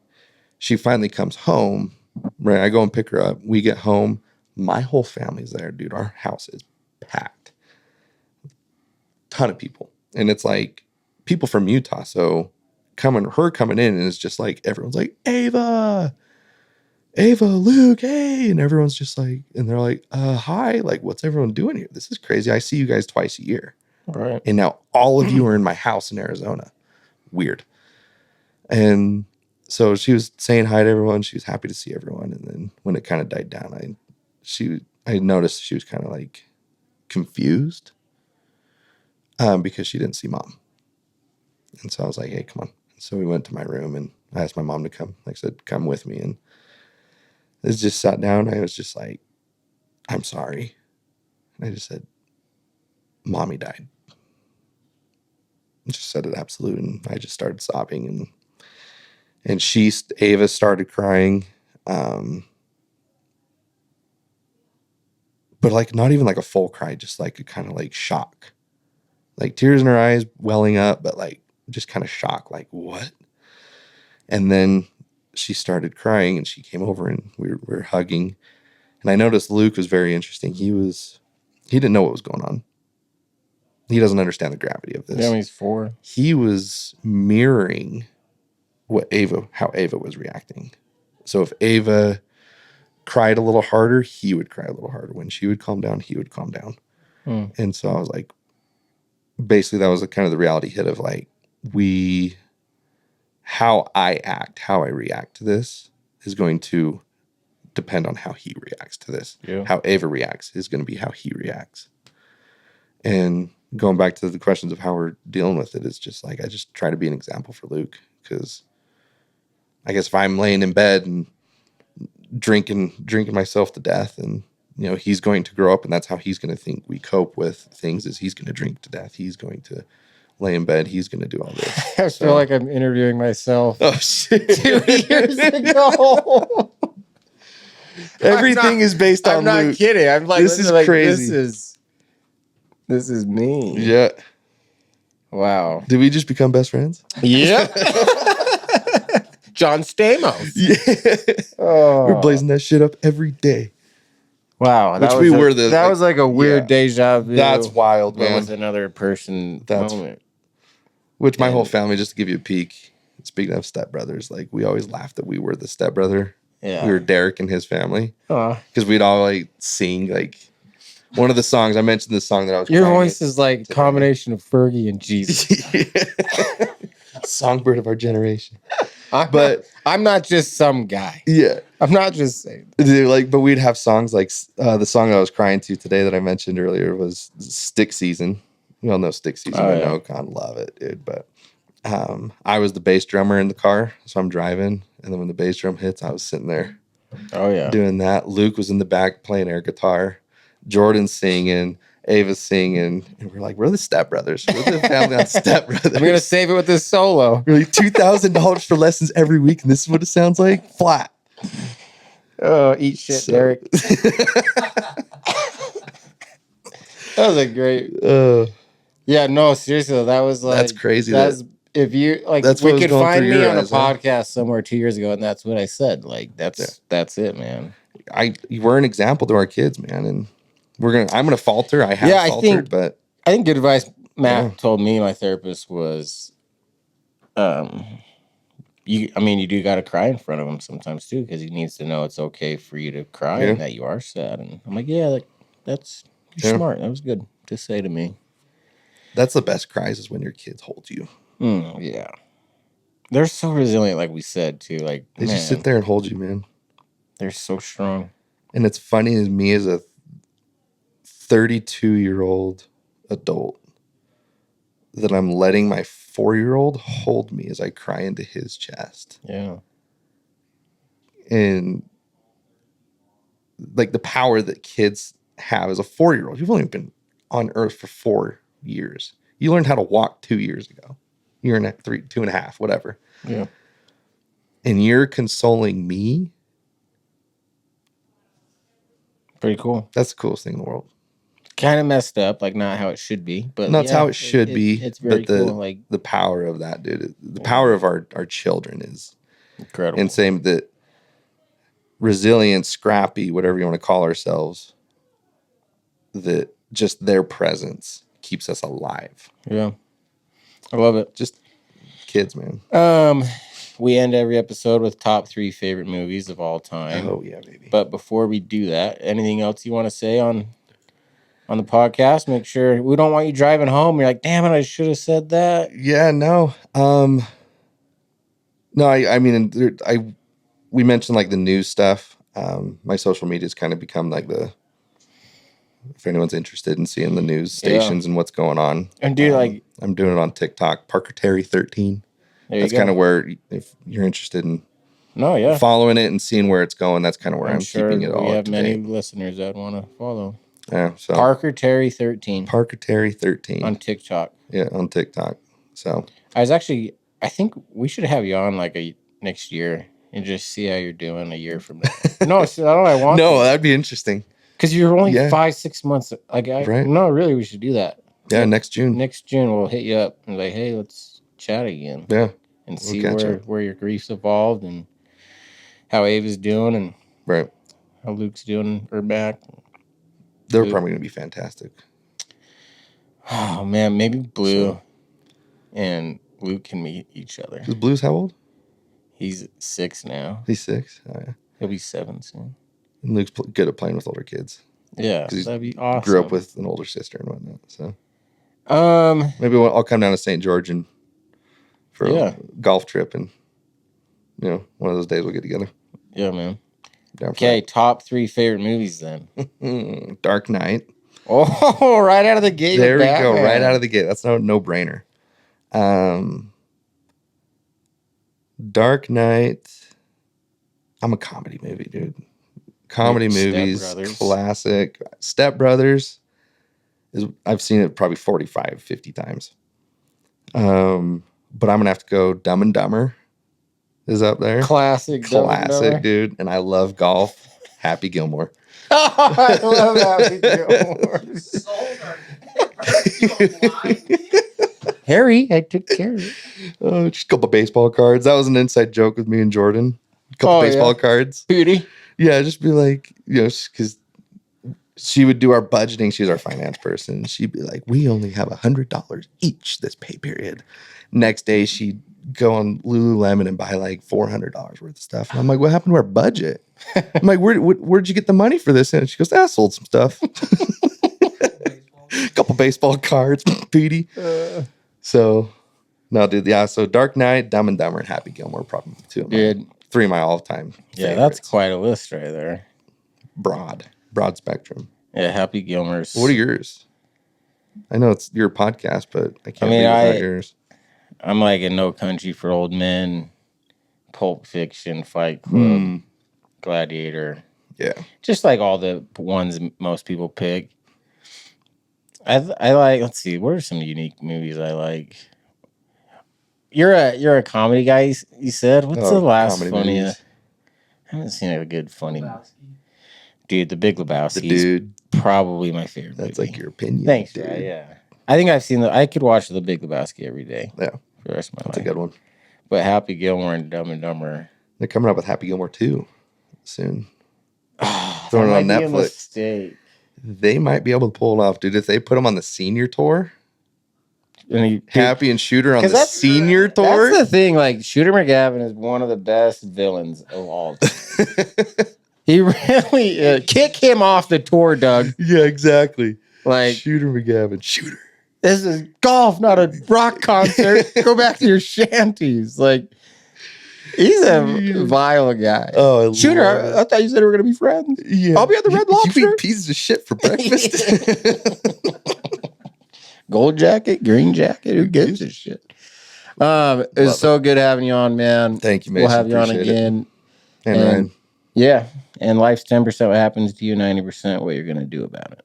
She finally comes home. Right, I go and pick her up. We get home. My whole family's there, dude. Our house is packed. Ton of people. And it's like people from Utah. So coming in, and it's just like everyone's like, Ava, Luke, hey. And everyone's just like, and they're like, hi, like, what's everyone doing here? This is crazy. I see you guys twice a year. Right. And now all of you are in my house in Arizona. Weird. And so she was saying hi to everyone. She was happy to see everyone. And then when it kind of died down, I noticed she was kind of like confused because she didn't see mom. And so I was like, hey, come on. So we went to my room and I asked my mom to come. Like I said, come with me. And I just sat down. I was just like, I'm sorry. And I just said, mommy died. I just said it absolute. And I just started sobbing. And Ava started crying. But like not even like a full cry, just like a kind of like shock. Like tears in her eyes welling up, but like just kind of shock, like what? And then she started crying and she came over and we were hugging. And I noticed Luke was very interesting. He didn't know what was going on. He doesn't understand the gravity of this. Yeah, he's 4. He was mirroring how Ava was reacting. So if Ava cried a little harder, he would cry a little harder. When she would calm down, he would calm down. And so I was like, basically that was kind of the reality hit of like, how I react to this is going to depend on how he reacts to this. Yeah. How Ava reacts is going to be how he reacts. And going back to the questions of how we're dealing with it, it's just like, I just try to be an example for Luke. Because I guess if I'm laying in bed and drinking myself to death, and he's going to grow up and that's how he's going to think we cope with things, is he's going to drink to death. He's going to lay in bed. He's going to do all this. I feel like I'm interviewing myself. Oh shit. 2 years ago. Everything is based on I'm not Luke. kidding. I'm like, This is like, crazy. This is me. Yeah. Wow. Did we just become best friends? Yep. John Stamos. Yeah. Oh. We're blazing that shit up every day. Wow. That was like a weird deja vu. That's wild, but man. with another person moment. Which my whole family, just to give you a peek, speaking of stepbrothers, like we always laughed that we were the stepbrother. Yeah. We were Derek and his family. Because we'd all like sing like one of the songs. I mentioned this song that I was Your voice is like a combination of Fergie and Jesus. Songbird of our generation. I'm not just some guy. Yeah. I'm not just saying. Dude, but we'd have songs like the song that I was crying to today that I mentioned earlier was Stick Season. You all know Stick Season. I know, God love it, dude. But I was the bass drummer in the car, so I'm driving, and then when the bass drum hits, I was sitting there. Oh yeah, doing that. Luke was in the back playing air guitar. Jordan's singing, Ava's singing, and we're like, we're the Step Brothers. We're the family on Step Brothers. I'm gonna save it with this solo. Really, $2,000 for lessons every week, and this is what it sounds like. Flat. Oh, eat shit, Derek. That was a great. Yeah, no, seriously, that was like that's crazy. That's if you like. That's we what was could going find through me your on a eyes, huh? podcast somewhere 2 years ago, and that's what I said. Like that's it, man. We're an example to our kids, man, and I'm gonna falter. I have faltered, but I think good advice Matt told me, my therapist, was, you do got to cry in front of him sometimes too, because he needs to know it's okay for you to cry and that you are sad. And I'm like, yeah, that's you're smart. That was good to say to me. That's the best cries is when your kids hold you. Yeah, they're so resilient, like we said too. Like they just sit there and hold you, man. They're so strong. And it's funny as me as a 32-year-old adult that I'm letting my 4-year-old hold me as I cry into his chest. Yeah. And like the power that kids have as a 4-year-old. You've only been on earth for 4 years. You learned how to walk 2 years ago. Year and a 2.5, whatever. Yeah. And you're consoling me. Pretty cool. That's the coolest thing in the world. Kind of messed up, like not how it should be, but that's how it should be. It's very but cool. Like the power of that, dude. The power of our children is incredible. And same that resilient, scrappy, whatever you want to call ourselves, that just their presence keeps us alive. Yeah. I love it. Just kids, man. We end every episode with top 3 favorite movies of all time. Oh yeah, baby. But before we do that, anything else you want to say on the podcast? Make sure we don't want you driving home. You're like, damn it, I should have said that. Yeah, no. No, I mean, we mentioned like the news stuff. My social media's kind of become like if anyone's interested in seeing the news stations and what's going on. And dude, I'm doing it on TikTok, Parker Terry 13. That's kind of where, if you're interested in following it and seeing where it's going, that's kind of where I'm keeping it all. We have many listeners that want to follow. Yeah, so Parker Terry 13. Parker Terry 13 on TikTok. Yeah, on TikTok. So I think we should have you on like next year and just see how you're doing a year from now. No, that's not what I want. No, that'd be interesting. Because you're only 5-6 months. Right? No, really, we should do that. Yeah, next June. Next June, we'll hit you up and like, hey, let's chat again. Yeah. And see where your grief's evolved and how Ava's doing and how Luke's doing or back. They're probably going to be fantastic. Oh, man. Maybe Blue and Luke can meet each other. Is Blue's how old? He's 6 now. He's 6? Oh, yeah. He'll be 7 soon. And Luke's good at playing with older kids. Yeah, that'd be awesome. Grew up with an older sister and whatnot. So, maybe I'll come down to St. George for a golf trip, and one of those days we'll get together. Yeah, man. Okay, top 3 favorite movies then. Dark Knight. Oh, right out of the gate. There we go, right out of the gate. That's no brainer. Dark Knight. I'm a comedy movie, dude. Comedy movies, classic. Step Brothers. I've seen it probably 45, 50 times. But I'm going to have to go Dumb and Dumber is up there. Classic, dude. And I love golf. Happy Gilmore. I love Happy Gilmore. Harry, I took care of it. Oh, just a couple baseball cards. That was an inside joke with me and Jordan. A couple baseball cards. Beauty. Yeah, just be like, because she would do our budgeting. She's our finance person. She'd be like, we only have $100 each this pay period. Next day, she'd go on Lululemon and buy like $400 worth of stuff. And I'm like, what happened to our budget? I'm like, where'd you get the money for this? And she goes, I sold some stuff. A couple baseball cards, Petey. So, no, dude, yeah. So Dark Knight, Dumb and Dumber, and Happy Gilmore, probably 2 of my 3 of my all-time Yeah, favorites. that's quite a list right there. Broad spectrum. Yeah, Happy Gilmore's. What are yours? I know it's your podcast, but I can't believe yours. I'm like a No Country for Old Men, Pulp Fiction, Fight Club, Gladiator. Yeah. Just like all the ones most people pick. I like. Let's see. What are some unique movies I like? You're a comedy guy. You said. What's the last comedy funny? movies. I haven't seen a good funny. Lebowski. Dude, The Big Lebowski. The Dude. Probably my favorite. That's movie. like your opinion. Thanks, dude. Rye, yeah. I think I've seen I could watch The Big Lebowski every day. Yeah. For the rest of my That's life. a good one. But Happy Gilmore and Dumb and Dumber. They're coming up with Happy Gilmore 2 soon. Oh, Throwing it that on might be a Netflix. mistake. They might be able to pull it off, dude. If they put them on the senior tour, Happy and Shooter on the senior tour. That's the thing. Like, Shooter McGavin is one of the best villains of all time. He really kick him off the tour, Doug. Yeah, exactly. Like, Shooter McGavin. Shooter. this is golf, not a rock concert. Go back to your shanties. Like, he's a vile guy. Oh, Shooter, I thought you said we were gonna be friends. Yeah. I'll be at the Red Lobster. You eat pieces of shit for breakfast. Gold jacket, green jacket. Who gives a shit? It was so good having you on, man. Thank you, Mason. We'll have you on Appreciate again. it. And Ryan. Yeah. And life's 10% what happens to you, 90% what you're gonna do about it.